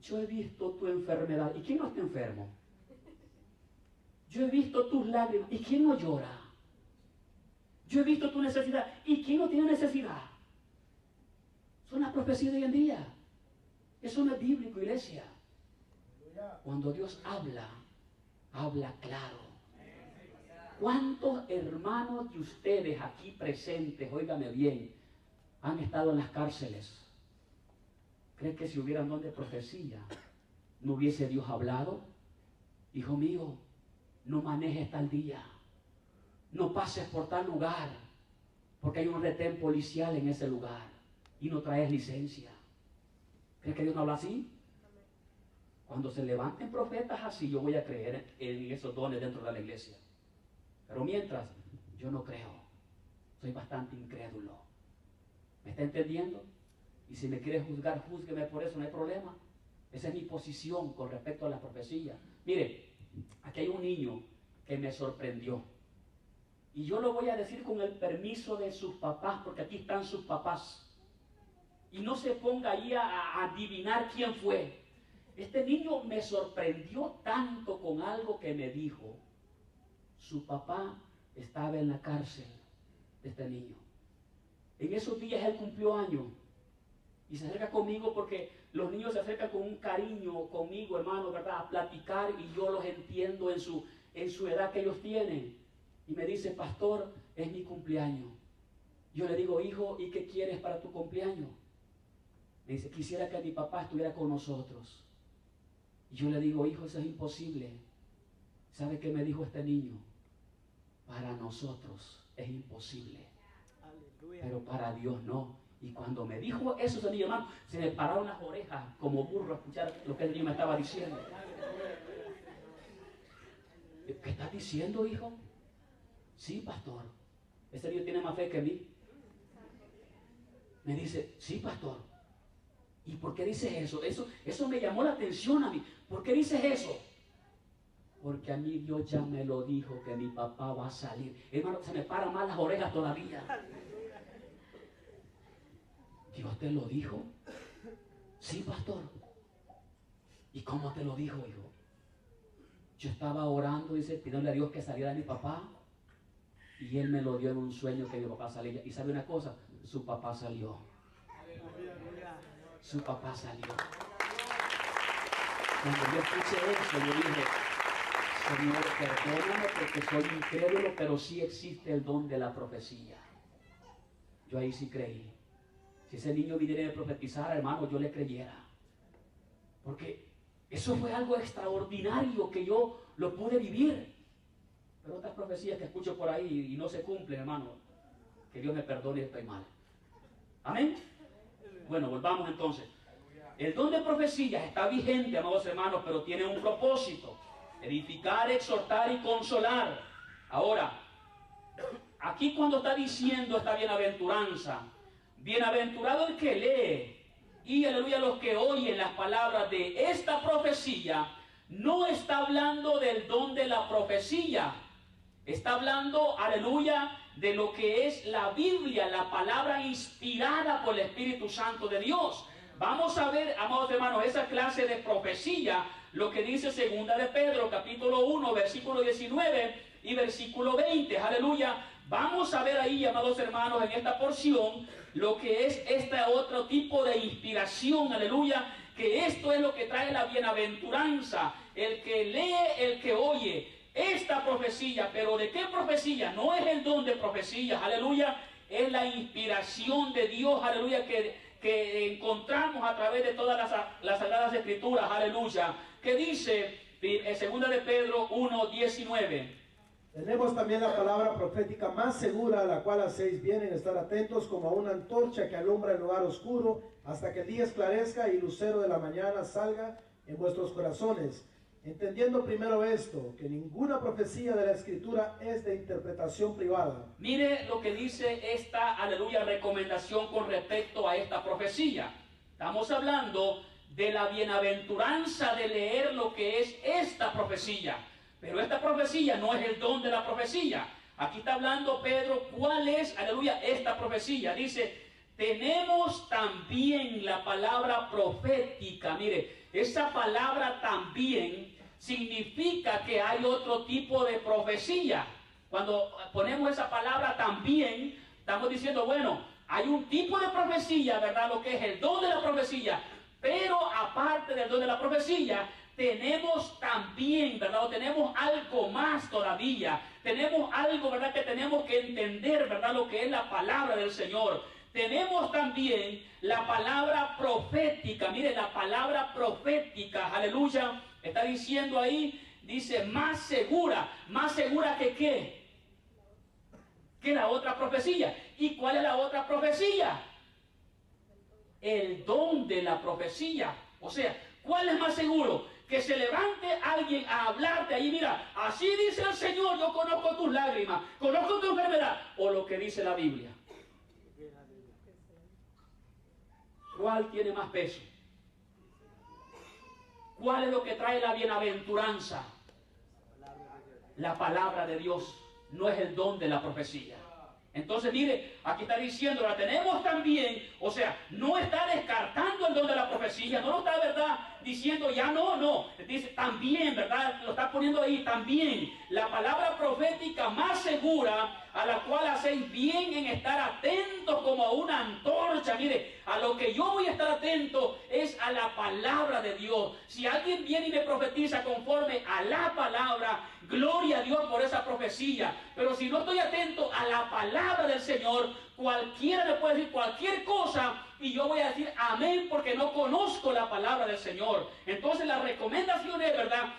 yo he visto tu enfermedad. ¿Y quién no está enfermo? Yo he visto tus lágrimas. ¿Y quién no llora? Yo he visto tu necesidad. ¿Y quién no tiene necesidad? Son las profecías de hoy en día. Eso no es bíblico, iglesia. Cuando Dios habla, habla claro. ¿Cuántos hermanos de ustedes aquí presentes, óigame bien, han estado en las cárceles? ¿Creen que si hubieran don de profecía, no hubiese Dios hablado? Hijo mío, no manejes tal día, no pases por tal lugar, porque hay un retén policial en ese lugar y no traes licencia. ¿Crees que Dios no habla así? Cuando se levanten profetas así, yo voy a creer en esos dones dentro de la iglesia. Pero mientras, yo no creo. Soy bastante incrédulo. ¿Me está entendiendo? Y si me quiere juzgar, júzgueme por eso, no hay problema. Esa es mi posición con respecto a la profecía. Mire, aquí hay un niño que me sorprendió. Y yo lo voy a decir con el permiso de sus papás, porque aquí están sus papás. Y no se ponga ahí a adivinar quién fue. Este niño me sorprendió tanto con algo que me dijo. Su papá estaba en la cárcel de este niño. En esos días él cumplió años. Y se acerca conmigo porque los niños se acercan con un cariño conmigo, hermano, ¿verdad?, a platicar, y yo los entiendo en su edad que ellos tienen. Y me dice: pastor, es mi cumpleaños. Yo le digo: hijo, ¿y qué quieres para tu cumpleaños? Me dice: quisiera que mi papá estuviera con nosotros. Y yo le digo: hijo, eso es imposible. ¿Sabe qué me dijo este niño? Para nosotros es imposible, pero para Dios no. Y cuando me dijo eso ese niño, hermano, se me pararon las orejas como burro a escuchar lo que el niño me estaba diciendo. ¿Qué estás diciendo, hijo? Sí, pastor. Ese niño tiene más fe que mí. Me dice: sí, pastor. ¿Y por qué dices eso? Eso me llamó la atención a mí. ¿Por qué dices eso? Porque a mí Dios ya me lo dijo, que mi papá va a salir. Hermano, se me paran más las orejas todavía. ¿Dios te lo dijo? Sí, pastor. ¿Y cómo te lo dijo, hijo? Yo estaba orando, dice, pidiéndole a Dios que saliera mi papá, y Él me lo dio en un sueño, que mi papá salía. Y sabe una cosa, su papá salió. Su papá salió. Cuando yo escuché eso, yo dije: Señor, perdóname porque soy incrédulo, pero sí existe el don de la profecía. Yo ahí sí creí. Si ese niño viniera a profetizar, hermano, yo le creyera. Porque eso fue algo extraordinario que yo lo pude vivir. Pero otras profecías que escucho por ahí y no se cumplen, hermano, que Dios me perdone y estoy mal. Amén. Bueno, volvamos entonces. El don de profecías está vigente, amados hermanos, pero tiene un propósito: edificar, exhortar y consolar. Ahora, aquí cuando está diciendo esta bienaventuranza, bienaventurado el que lee y aleluya los que oyen las palabras de esta profecía, no está hablando del don de la profecía, está hablando, aleluya, de lo que es la Biblia, la palabra inspirada por el Espíritu Santo de Dios. Vamos a ver, amados hermanos, esa clase de profecía, lo que dice segunda de Pedro, capítulo 1, versículo 19 y versículo 20, aleluya. Vamos a ver ahí, amados hermanos, en esta porción, lo que es este otro tipo de inspiración, aleluya, que esto es lo que trae la bienaventuranza, el que lee, el que oye esta profecía. Pero ¿de qué profecía? No es el don de profecías, aleluya, es la inspiración de Dios, aleluya, que encontramos a través de todas las Sagradas Escrituras, aleluya, que dice en 2 de Pedro 1:19. Tenemos también la palabra profética más segura, a la cual hacéis bien en estar atentos como a una antorcha que alumbra el lugar oscuro, hasta que el día esclarezca y el lucero de la mañana salga en vuestros corazones. Entendiendo primero esto, que ninguna profecía de la Escritura es de interpretación privada. Mire lo que dice esta, aleluya, recomendación con respecto a esta profecía. Estamos hablando de la bienaventuranza de leer lo que es esta profecía. Pero esta profecía no es el don de la profecía. Aquí está hablando Pedro, ¿cuál es, aleluya, esta profecía? Dice, tenemos también la palabra profética. Mire, esa palabra también significa que hay otro tipo de profecía. Cuando ponemos esa palabra también, estamos diciendo, bueno, hay un tipo de profecía, ¿verdad? Lo que es el don de la profecía. Pero aparte del don de la profecía, tenemos también, ¿verdad? O tenemos algo más todavía. Tenemos algo, ¿verdad? Que tenemos que entender, ¿verdad? Lo que es la palabra del Señor. Tenemos también la palabra profética. Mire, la palabra profética, aleluya, está diciendo ahí, dice, más segura que ¿qué? Que la otra profecía. ¿Y cuál es la otra profecía? El don de la profecía. O sea, ¿cuál es más seguro? Que se levante alguien a hablarte ahí, mira, así dice el Señor, yo conozco tus lágrimas, conozco tu enfermedad, o lo que dice la Biblia. ¿Cuál tiene más peso? ¿Cuál es lo que trae la bienaventuranza? La palabra de Dios, no es el don de la profecía. Entonces, mire, aquí está diciendo, la tenemos también, o sea, no está descartando el don de la profecía, no lo está, ¿verdad?, diciendo ya no, dice también, ¿verdad?, lo está poniendo ahí, también, la palabra profética más segura, a la cual hacéis bien en estar atentos como a una antorcha. Mire, a lo que yo voy a estar atento es a la palabra de Dios. Si alguien viene y me profetiza conforme a la palabra, gloria a Dios por esa profecía. Pero si no estoy atento a la palabra del Señor, cualquiera me puede decir cualquier cosa y yo voy a decir amén porque no conozco la palabra del Señor. Entonces la recomendación es, ¿verdad?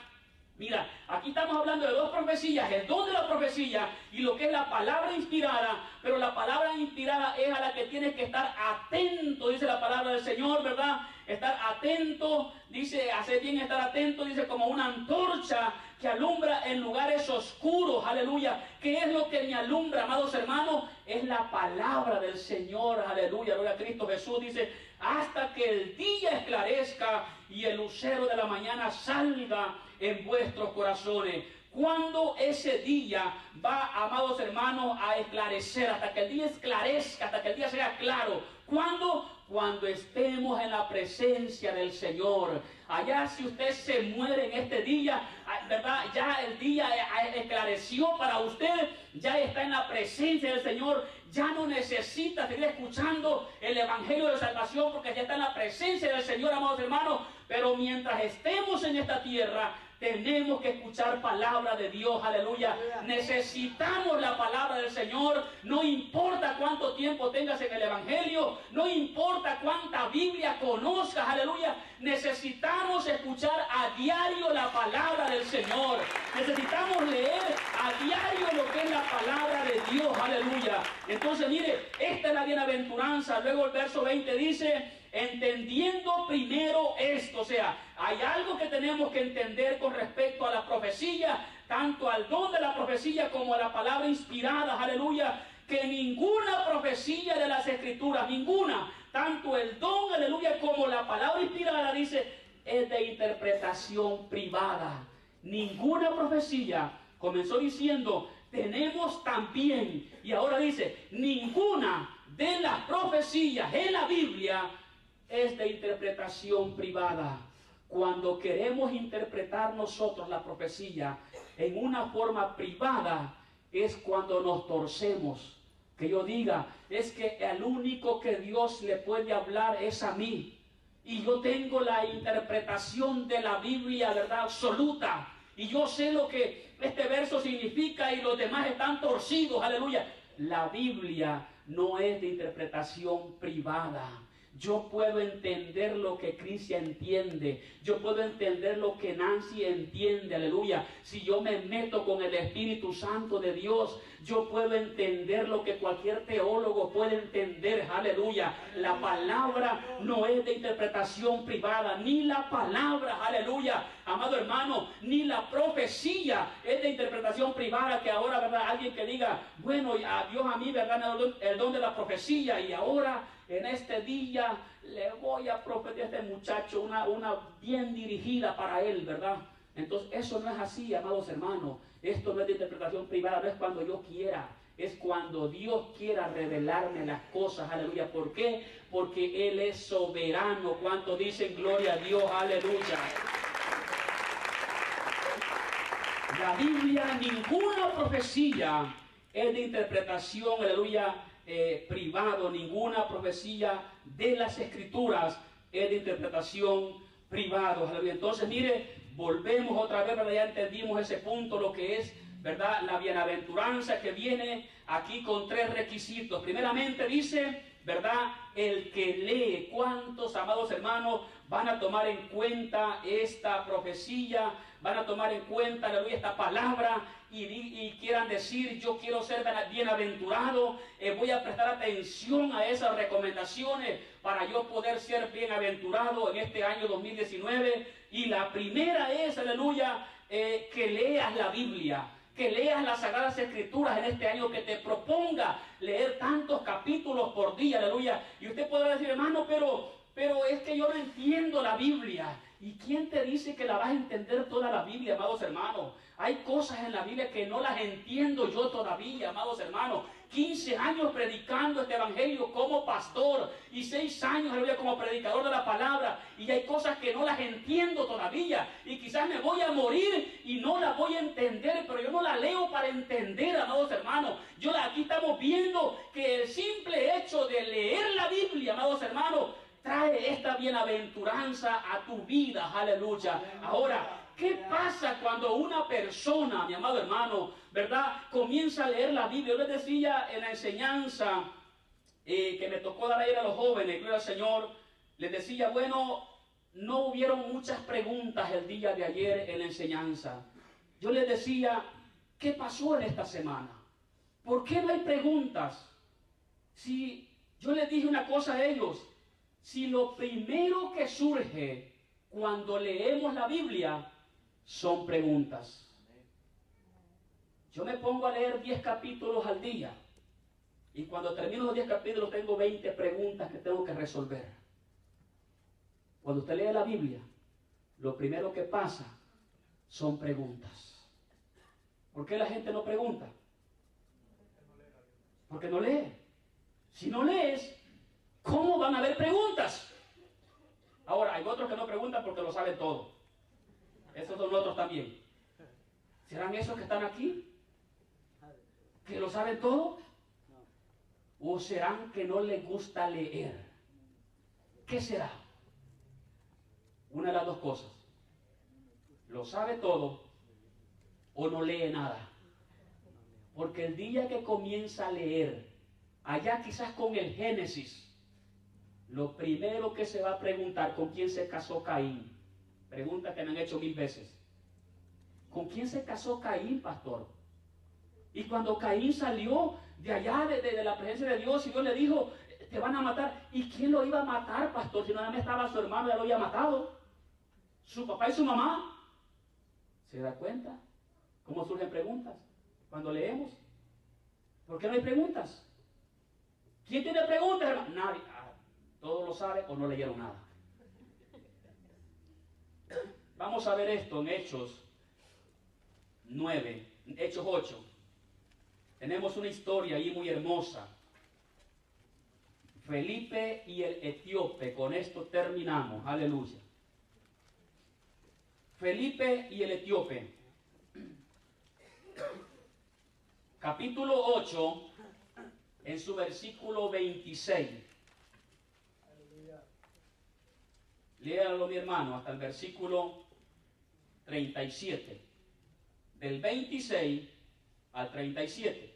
Mira, aquí estamos hablando de dos profecías, el don de la profecía y lo que es la palabra inspirada, pero la palabra inspirada es a la que tienes que estar atento, dice la palabra del Señor, ¿verdad? Estar atento, dice, hacer bien estar atento, dice, como una antorcha que alumbra en lugares oscuros, aleluya. ¿Qué es lo que me alumbra, amados hermanos? Es la palabra del Señor, aleluya, gloria a Cristo Jesús, dice, hasta que el día esclarezca y el lucero de la mañana salga en vuestros corazones. Cuando ese día va, amados hermanos, a esclarecer, hasta que el día esclarezca, hasta que el día sea claro. ¿Cuándo? Cuando estemos en la presencia del Señor. Allá si usted se muere en este día, ¿verdad? Ya el día esclareció para usted, ya está en la presencia del Señor, ya no necesita seguir escuchando el Evangelio de salvación porque ya está en la presencia del Señor, amados hermanos. Pero mientras estemos en esta tierra, tenemos que escuchar palabra de Dios, aleluya. Necesitamos la palabra del Señor. No importa cuánto tiempo tengas en el Evangelio, no importa cuánta Biblia conozcas, aleluya. Necesitamos escuchar a diario la palabra del Señor. Necesitamos leer a diario lo que es la palabra de Dios, aleluya. Entonces, mire, esta es la bienaventuranza. Luego el verso 20 dice: entendiendo primero esto. O sea, hay algo que tenemos que entender con respecto a la profecía, tanto al don de la profecía como a la palabra inspirada, aleluya, que ninguna profecía de las Escrituras, ninguna, tanto el don, aleluya, como la palabra inspirada, dice, es de interpretación privada. Ninguna profecía, comenzó diciendo, tenemos también, y ahora dice, ninguna de las profecías en la Biblia es de interpretación privada. Cuando queremos interpretar nosotros la profecía en una forma privada, es cuando nos torcemos. Que yo diga, es que el único que Dios le puede hablar es a mí. Y yo tengo la interpretación de la Biblia, ¿verdad?, absoluta. Y yo sé lo que este verso significa y los demás están torcidos, aleluya. La Biblia no es de interpretación privada. Yo puedo entender lo que Cristian entiende. Yo puedo entender lo que Nancy entiende, aleluya. Si yo me meto con el Espíritu Santo de Dios, yo puedo entender lo que cualquier teólogo puede entender, aleluya. La palabra no es de interpretación privada, ni la palabra, aleluya, amado hermano, ni la profecía es de interpretación privada, que ahora, ¿verdad?, alguien que diga, bueno, a Dios a mí, ¿verdad?, el don de la profecía, y ahora en este día le voy a profetizar a este muchacho una bien dirigida para él, ¿verdad? Entonces eso no es así, amados hermanos. Esto no es de interpretación privada, no es cuando yo quiera. Es cuando Dios quiera revelarme las cosas, aleluya. ¿Por qué? Porque Él es soberano. ¿Cuántos dicen gloria a Dios? Aleluya. La Biblia, ninguna profecía es de interpretación, aleluya, privado. Ninguna profecía de las Escrituras es de interpretación privado, aleluya. Entonces, mire, volvemos otra vez, ¿verdad? Ya entendimos ese punto, lo que es, ¿verdad?, la bienaventuranza, que viene aquí con tres requisitos. Primeramente dice, ¿verdad?, el que lee. ¿Cuántos, amados hermanos, van a tomar en cuenta esta profecía? Van a tomar en cuenta, aleluya, esta palabra y quieran decir, yo quiero ser bienaventurado, voy a prestar atención a esas recomendaciones para yo poder ser bienaventurado en este año 2019. Y la primera es, aleluya, que leas la Biblia, que leas las Sagradas Escrituras en este año, que te proponga leer tantos capítulos por día, aleluya. Y usted podrá decir, hermano, pero es que yo no entiendo la Biblia. ¿Y quién te dice que la vas a entender toda la Biblia, amados hermanos? Hay cosas en la Biblia que no las entiendo yo todavía, amados hermanos. 15 años predicando este evangelio como pastor y 6 años, aleluya, como predicador de la palabra, y hay cosas que no las entiendo todavía, y quizás me voy a morir y no las voy a entender, pero yo no la leo para entender, amados hermanos. Aquí estamos viendo que el simple hecho de leer la Biblia, amados hermanos, trae esta bienaventuranza a tu vida, aleluya. Ahora, ¿qué pasa cuando una persona, mi amado hermano, ¿verdad?, comienza a leer la Biblia? Yo les decía en la enseñanza que me tocó dar ayer a los jóvenes, gloria al Señor, les decía, bueno, no hubieron muchas preguntas el día de ayer en la enseñanza. Yo les decía, ¿qué pasó en esta semana? ¿Por qué no hay preguntas? Si yo les dije una cosa a ellos, si lo primero que surge cuando leemos la Biblia son preguntas. Yo me pongo a leer 10 capítulos al día y cuando termino los 10 capítulos tengo 20 preguntas que tengo que resolver. Cuando usted lee la Biblia, lo primero que pasa son preguntas. ¿Por qué la gente no pregunta? Porque no lee. Si no lees, ¿cómo van a haber preguntas? Ahora, hay otros que no preguntan porque lo saben todo. Esos son otros también. ¿Serán esos que están aquí? ¿Que lo saben todo? ¿O serán que no les gusta leer? ¿Qué será? Una de las dos cosas. lo sabe todo o no lee nada. Porque el día que comienza a leer, allá quizás con el Génesis, lo primero que se va a preguntar: ¿con quién se casó Caín? Pregunta que me han hecho 1000 veces. ¿Con quién se casó Caín, pastor? Y cuando Caín salió de allá, de la presencia de Dios, y Dios le dijo: te van a matar. ¿Y quién lo iba a matar, pastor? Si nada más estaba su hermano, ya lo había matado. Su papá y su mamá. ¿Se da cuenta cómo surgen preguntas cuando leemos? ¿Por qué no hay preguntas? ¿Quién tiene preguntas, hermano? Nadie. Todos lo saben o no leyeron nada. Vamos a ver esto en Hechos 9, Hechos 8. Tenemos una historia ahí muy hermosa. Felipe y el etíope, con esto terminamos, aleluya. Felipe y el etíope. Capítulo 8, en su versículo 26. Léalo, mi hermano, hasta el versículo 37. Del 26 al 37.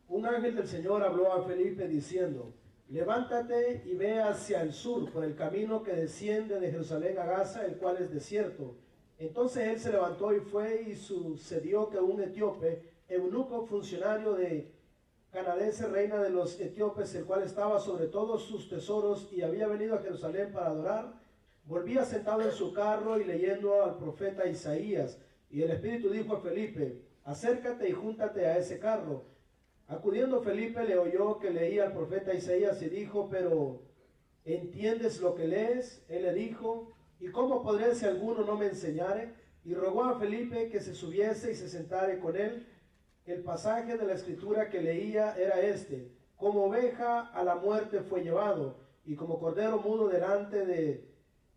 Un ángel del Señor habló a Felipe diciendo: levántate y ve hacia el sur por el camino que desciende de Jerusalén a Gaza, el cual es desierto. Entonces él se levantó y fue, y sucedió que un etíope, eunuco, funcionario de Candace, reina de los etíopes, el cual estaba sobre todos sus tesoros y había venido a Jerusalén para adorar, volvía sentado en su carro y leyendo al profeta Isaías. Y el Espíritu dijo a Felipe: acércate y júntate a ese carro. Acudiendo Felipe, le oyó que leía al profeta Isaías y dijo: pero ¿entiendes lo que lees? Él le dijo: ¿y cómo podré si alguno no me enseñare? Y rogó a Felipe que se subiese y se sentare con él. El pasaje de la escritura que leía era este: como oveja a la muerte fue llevado, y como cordero mudo delante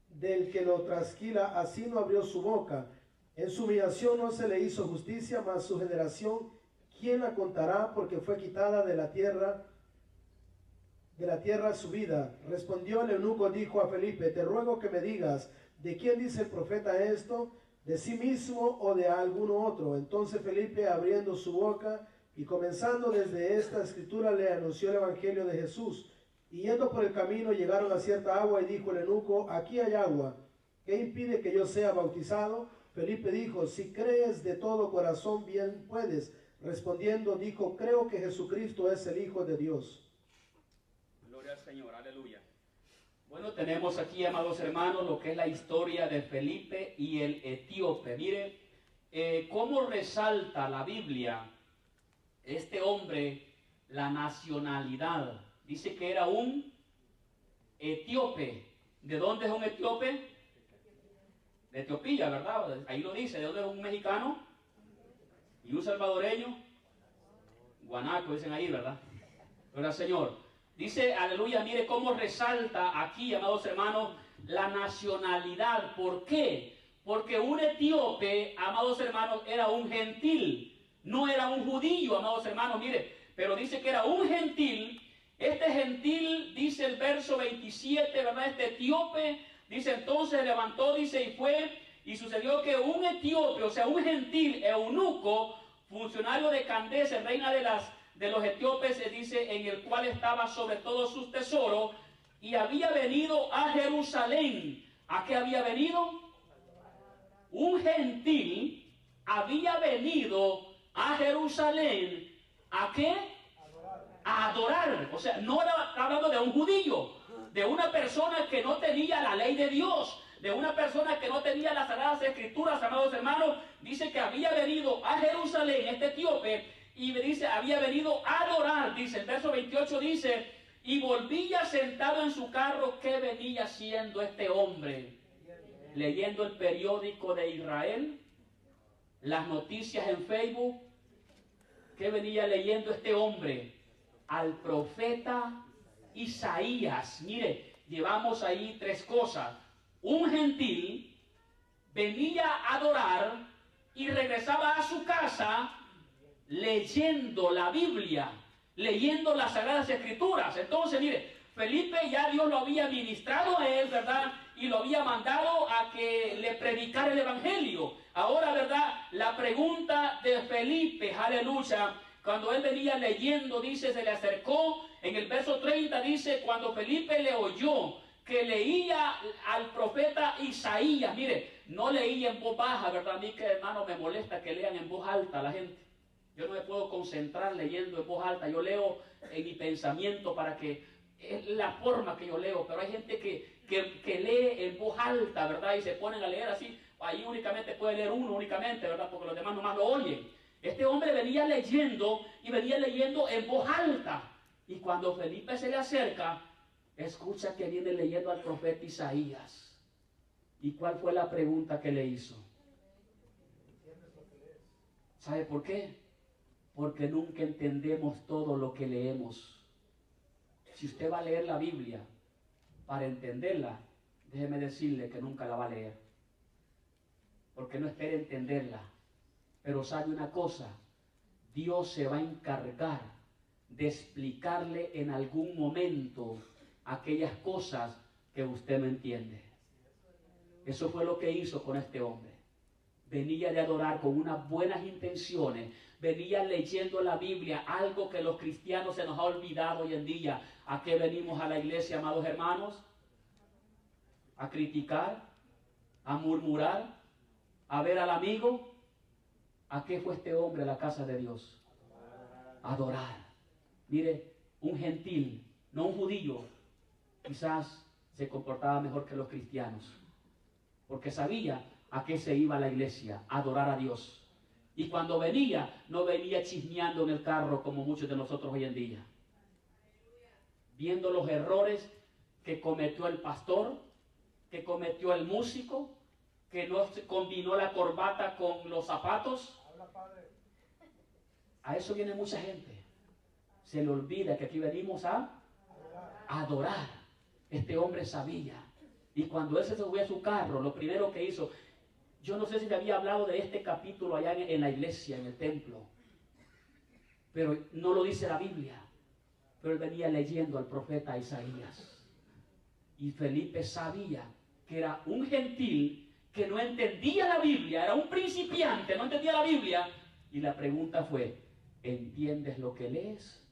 del que lo trasquila, así no abrió su boca. En su humillación no se le hizo justicia, mas su generación, ¿quién la contará? Porque fue quitada de la tierra su vida. Respondió el eunuco, dijo a Felipe: te ruego que me digas, ¿de quién dice el profeta esto? ¿De sí mismo o de alguno otro? Entonces Felipe, abriendo su boca y comenzando desde esta escritura, le anunció el evangelio de Jesús. Y yendo por el camino llegaron a cierta agua, y dijo el eunuco: aquí hay agua, ¿qué impide que yo sea bautizado? Felipe dijo: si crees de todo corazón, bien puedes. Respondiendo dijo: creo que Jesucristo es el Hijo de Dios. Gloria al Señor, aleluya. Bueno, tenemos aquí, amados hermanos, lo que es la historia de Felipe y el etíope. Mire, cómo resalta la Biblia este hombre la nacionalidad. Dice que era un etíope. ¿De dónde es un etíope? De Etiopía, ¿verdad? Ahí lo dice. ¿De dónde es un mexicano? ¿Y un salvadoreño? Guanaco, dicen ahí, ¿verdad? Gloria al Señor. Dice, aleluya, mire cómo resalta aquí, amados hermanos, la nacionalidad. ¿Por qué? Porque un etíope, amados hermanos, era un gentil. No era un judío, amados hermanos, mire. Pero dice que era un gentil. Este gentil, dice el verso 27, ¿verdad? Este etíope, dice, entonces levantó, dice, y fue, y sucedió que un etíope, o sea, un gentil, eunuco, funcionario de Candace, reina de los etíopes, se dice, en el cual estaba sobre todos sus tesoros, y había venido a Jerusalén. ¿A qué había venido? Un gentil había venido a Jerusalén. ¿A qué? A adorar. O sea, no era hablando de un judío, de una persona que no tenía la ley de Dios, de una persona que no tenía las sagradas escrituras, amados hermanos. Dice que había venido a Jerusalén, este etíope, y dice, había venido a adorar. Dice, el verso 28 dice, y volvía sentado en su carro. ¿Qué venía haciendo este hombre? Leyendo el periódico de Israel, las noticias en Facebook. ¿Qué venía leyendo este hombre? Al profeta Isaías. Mire, llevamos ahí tres cosas. Un gentil venía a adorar y regresaba a su casa leyendo la Biblia, leyendo las Sagradas Escrituras. Entonces, mire, Felipe ya Dios lo había ministrado a él, ¿verdad? y lo había mandado a que le predicara el evangelio. Ahora, ¿verdad? La pregunta de Felipe, aleluya, cuando él venía leyendo, dice, se le acercó, en el verso 30 dice, cuando Felipe le oyó que leía al profeta Isaías, mire, no leía en voz baja, ¿verdad? A mí, que hermano, me molesta que lean en voz alta a la gente. Yo no me puedo concentrar leyendo en voz alta, yo leo en mi pensamiento para que, es la forma que yo leo, pero hay gente que lee en voz alta, ¿verdad? Y se ponen a leer así, ahí únicamente puede leer uno únicamente, ¿verdad? Porque los demás nomás lo oyen. Este hombre venía leyendo y venía leyendo en voz alta. Y cuando Felipe se le acerca, escucha que viene leyendo al profeta Isaías. ¿Y cuál fue la pregunta que le hizo? ¿Sabe por qué? Porque nunca entendemos todo lo que leemos. Si usted va a leer la Biblia para entenderla, déjeme decirle que nunca la va a leer. Porque no espere entenderla. Pero sabe una cosa, Dios se va a encargar de explicarle en algún momento aquellas cosas que usted no entiende. Eso fue lo que hizo con este hombre. Venía de adorar con unas buenas intenciones, venía leyendo la Biblia, algo que los cristianos se nos ha olvidado hoy en día. ¿A qué venimos a la iglesia, amados hermanos? ¿A criticar? ¿A murmurar? ¿A ver al amigo? ¿A qué fue este hombre a la casa de Dios? A adorar. Mire, un gentil, no un judío, quizás se comportaba mejor que los cristianos, porque sabía a qué se iba a la iglesia, a adorar a Dios. Y cuando venía, no venía chismeando en el carro como muchos de nosotros hoy en día, viendo los errores que cometió el pastor, que cometió el músico, que no combinó la corbata con los zapatos. A eso viene mucha gente. Se le olvida que aquí venimos a adorar. Este hombre sabía. Y cuando él se subió a su carro, lo primero que hizo, yo no sé si le había hablado de este capítulo allá en la iglesia, en el templo, pero no lo dice la Biblia. Pero él venía leyendo al profeta Isaías. Y Felipe sabía que era un gentil que no entendía la Biblia, era un principiante, no entendía la Biblia. Y la pregunta fue, ¿entiendes lo que lees?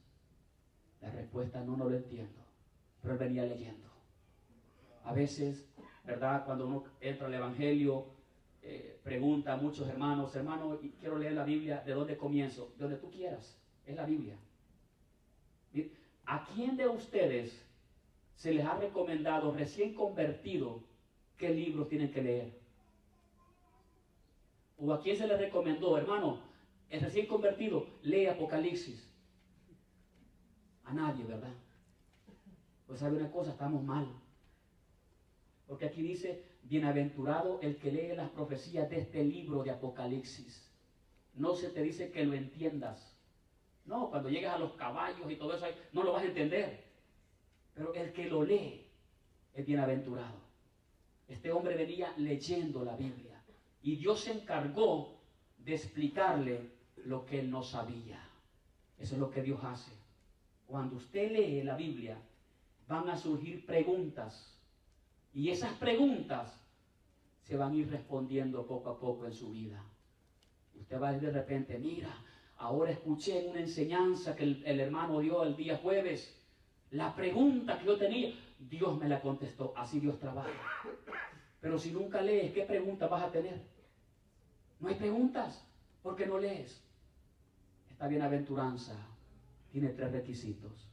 La respuesta, no lo entiendo. Pero él venía leyendo. A veces, ¿verdad? Cuando uno entra al Evangelio, pregunta a muchos hermanos, hermano, quiero leer la Biblia, ¿de dónde comienzo? De donde tú quieras, es la Biblia. ¿A quién de ustedes se les ha recomendado recién convertido qué libros tienen que leer? ¿O a quién se les recomendó, hermano, el recién convertido, lee Apocalipsis? A nadie, ¿verdad? Pues sabe una cosa, estamos mal. Porque aquí dice, bienaventurado el que lee las profecías de este libro de Apocalipsis. No se te dice que lo entiendas. No, cuando llegas a los caballos y todo eso, no lo vas a entender. Pero el que lo lee es bienaventurado. Este hombre venía leyendo la Biblia. Y Dios se encargó de explicarle lo que él no sabía. Eso es lo que Dios hace. Cuando usted lee la Biblia, van a surgir preguntas. Y esas preguntas se van a ir respondiendo poco a poco en su vida. Usted va a ir de repente, mira, ahora escuché en una enseñanza que el hermano dio el día jueves. La pregunta que yo tenía, Dios me la contestó. Así Dios trabaja. Pero si nunca lees, ¿qué preguntas vas a tener? No hay preguntas, porque no lees. Esta bienaventuranza tiene 3 requisitos: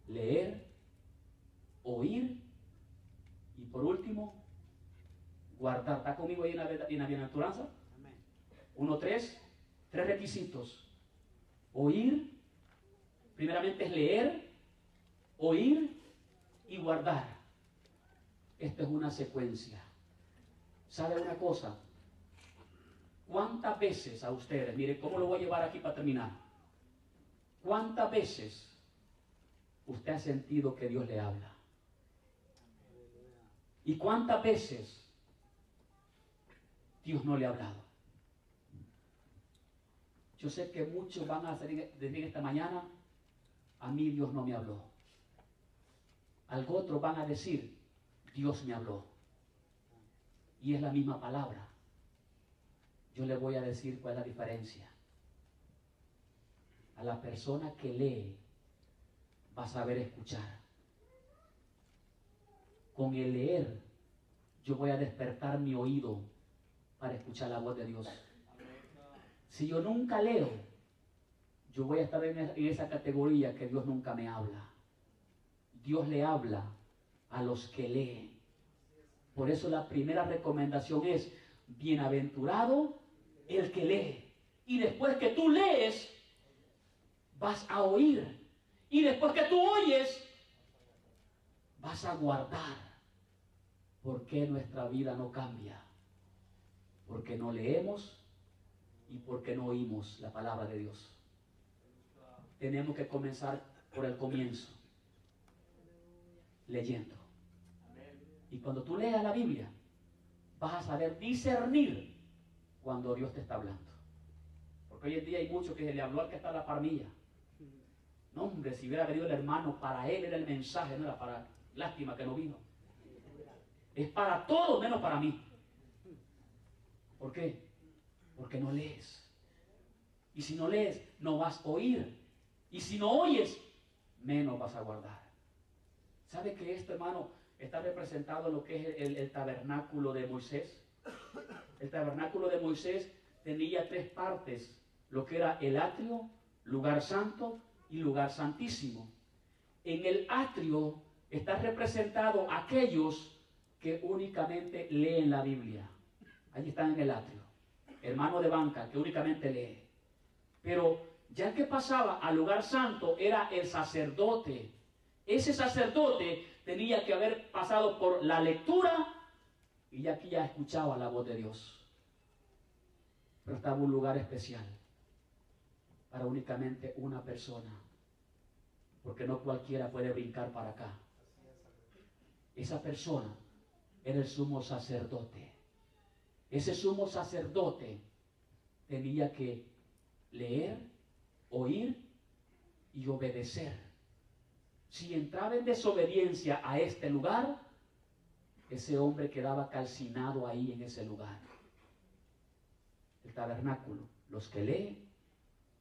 leer, oír y por último, guardar. ¿Está conmigo ahí en la bienaventuranza? 1, 3 requisitos. Oír, primeramente es leer, oír y guardar. Esta es una secuencia. ¿Sabe una cosa? ¿Cuántas veces a ustedes, miren cómo lo voy a llevar aquí para terminar? ¿Cuántas veces usted ha sentido que Dios le habla? ¿Y cuántas veces Dios no le ha hablado? Yo sé que muchos van a decir esta mañana, a mí Dios no me habló. Algo otros van a decir, Dios me habló. y es la misma palabra. Yo le voy a decir cuál es la diferencia. A la persona que lee va a saber escuchar. Con el leer yo voy a despertar mi oído para escuchar la voz de Dios. Si yo nunca leo, yo voy a estar en esa categoría que Dios nunca me habla. Dios le habla a los que leen. Por eso la primera recomendación es: bienaventurado el que lee. Y después que tú lees, vas a oír. Y después que tú oyes, vas a guardar. ¿Por qué nuestra vida no cambia? Porque no leemos y porque no oímos la palabra de Dios. Tenemos que comenzar por el comienzo, leyendo. Y cuando tú leas la Biblia, vas a saber discernir cuando Dios te está hablando. Porque hoy en día hay muchos que se le habló al que está a la par mía. No, hombre, si hubiera venido el hermano, para él era el mensaje, no era para... Lástima que no vino. Es para todo menos para mí. ¿Por qué? Porque no lees. Y si no lees, no vas a oír. Y si no oyes, menos vas a guardar. ¿Sabe que esto, hermano, está representado en lo que es el tabernáculo de Moisés? El tabernáculo de Moisés tenía 3 partes: lo que era el atrio, lugar santo y lugar santísimo. En el atrio está representado aquellos que únicamente leen la Biblia. Allí están en el atrio. Hermano de banca que únicamente lee. Pero ya que pasaba al lugar santo era el sacerdote. Ese sacerdote tenía que haber pasado por la lectura y ya aquí ya escuchaba la voz de Dios. Pero estaba un lugar especial para únicamente una persona, porque no cualquiera puede brincar para acá. Esa persona era el sumo sacerdote. Ese sumo sacerdote tenía que leer, oír y obedecer. Si entraba en desobediencia a este lugar, ese hombre quedaba calcinado ahí en ese lugar. El tabernáculo, los que leen,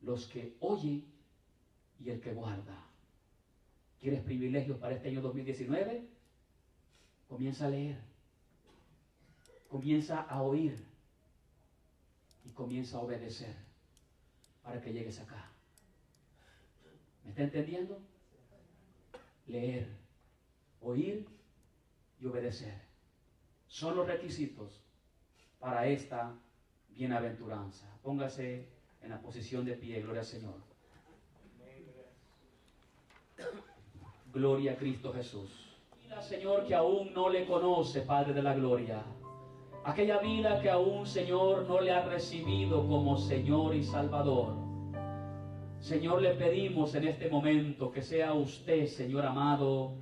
los que oyen y el que guarda. ¿Quieres privilegios para este año 2019? Comienza a leer, comienza a oír y comienza a obedecer para que llegues acá. ¿Me está entendiendo? Leer, oír y obedecer son los requisitos para esta bienaventuranza. Póngase en la posición de pie. Gloria al Señor. Gloria a Cristo Jesús. Vida, Señor, que aún no le conoce, Padre de la gloria. Aquella vida que aún, Señor, no le ha recibido como Señor y Salvador. Señor, le pedimos en este momento que sea usted, Señor amado,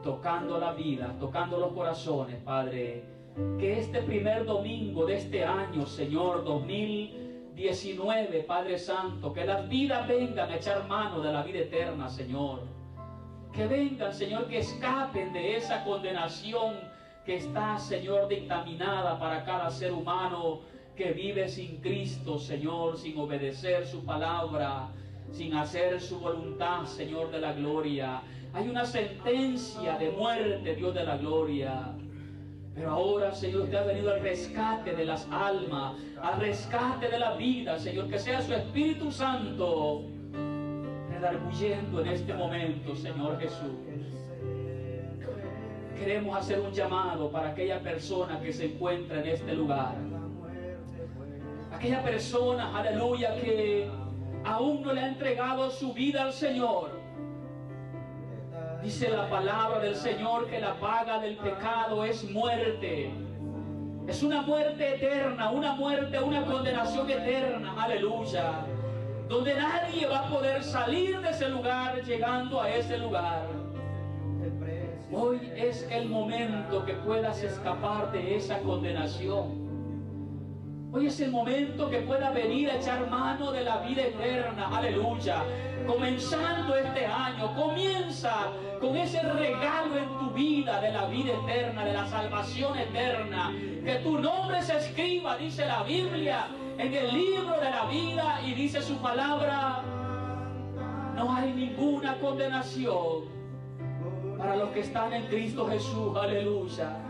tocando la vida, tocando los corazones, Padre. Que este primer domingo de este año, Señor, 2019, Padre Santo, que las vidas vengan a echar mano de la vida eterna, Señor. Que vengan, Señor, que escapen de esa condenación que está, Señor, dictaminada para cada ser humano que vive sin Cristo, Señor, sin obedecer su palabra, sin hacer su voluntad, Señor de la gloria. Hay una sentencia de muerte, Dios de la gloria. Pero ahora, Señor, usted ha venido al rescate de las almas, al rescate de la vida, Señor. Que sea su Espíritu Santo redarguyendo en este momento, Señor Jesús. Queremos hacer un llamado para aquella persona que se encuentra en este lugar. Aquella persona, aleluya, que aún no le ha entregado su vida al Señor. Dice la palabra del Señor que la paga del pecado es muerte. Es una muerte eterna, una muerte, una condenación eterna, aleluya. Donde nadie va a poder salir de ese lugar llegando a ese lugar. Hoy es el momento que puedas escapar de esa condenación. Hoy es el momento que pueda venir a echar mano de la vida eterna. Aleluya. Comenzando este año, comienza con ese regalo en tu vida de la vida eterna, de la salvación eterna. Que tu nombre se escriba, dice la Biblia, en el libro de la vida, y dice su palabra: no hay ninguna condenación para los que están en Cristo Jesús. Aleluya.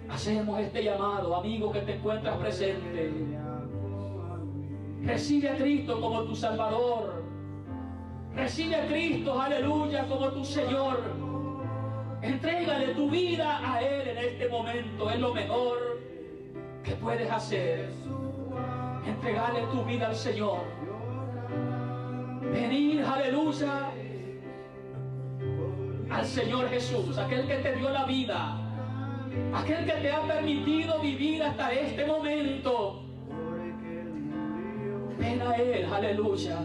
Hacemos este llamado, amigo que te encuentras presente. Recibe a Cristo como tu Salvador. Recibe a Cristo, aleluya, como tu Señor. Entrégale tu vida a Él en este momento. Es lo mejor que puedes hacer. Entregarle tu vida al Señor. Venir, aleluya, al Señor Jesús, aquel que te dio la vida, aquel que te ha permitido vivir hasta este momento. Ven a Él, aleluya.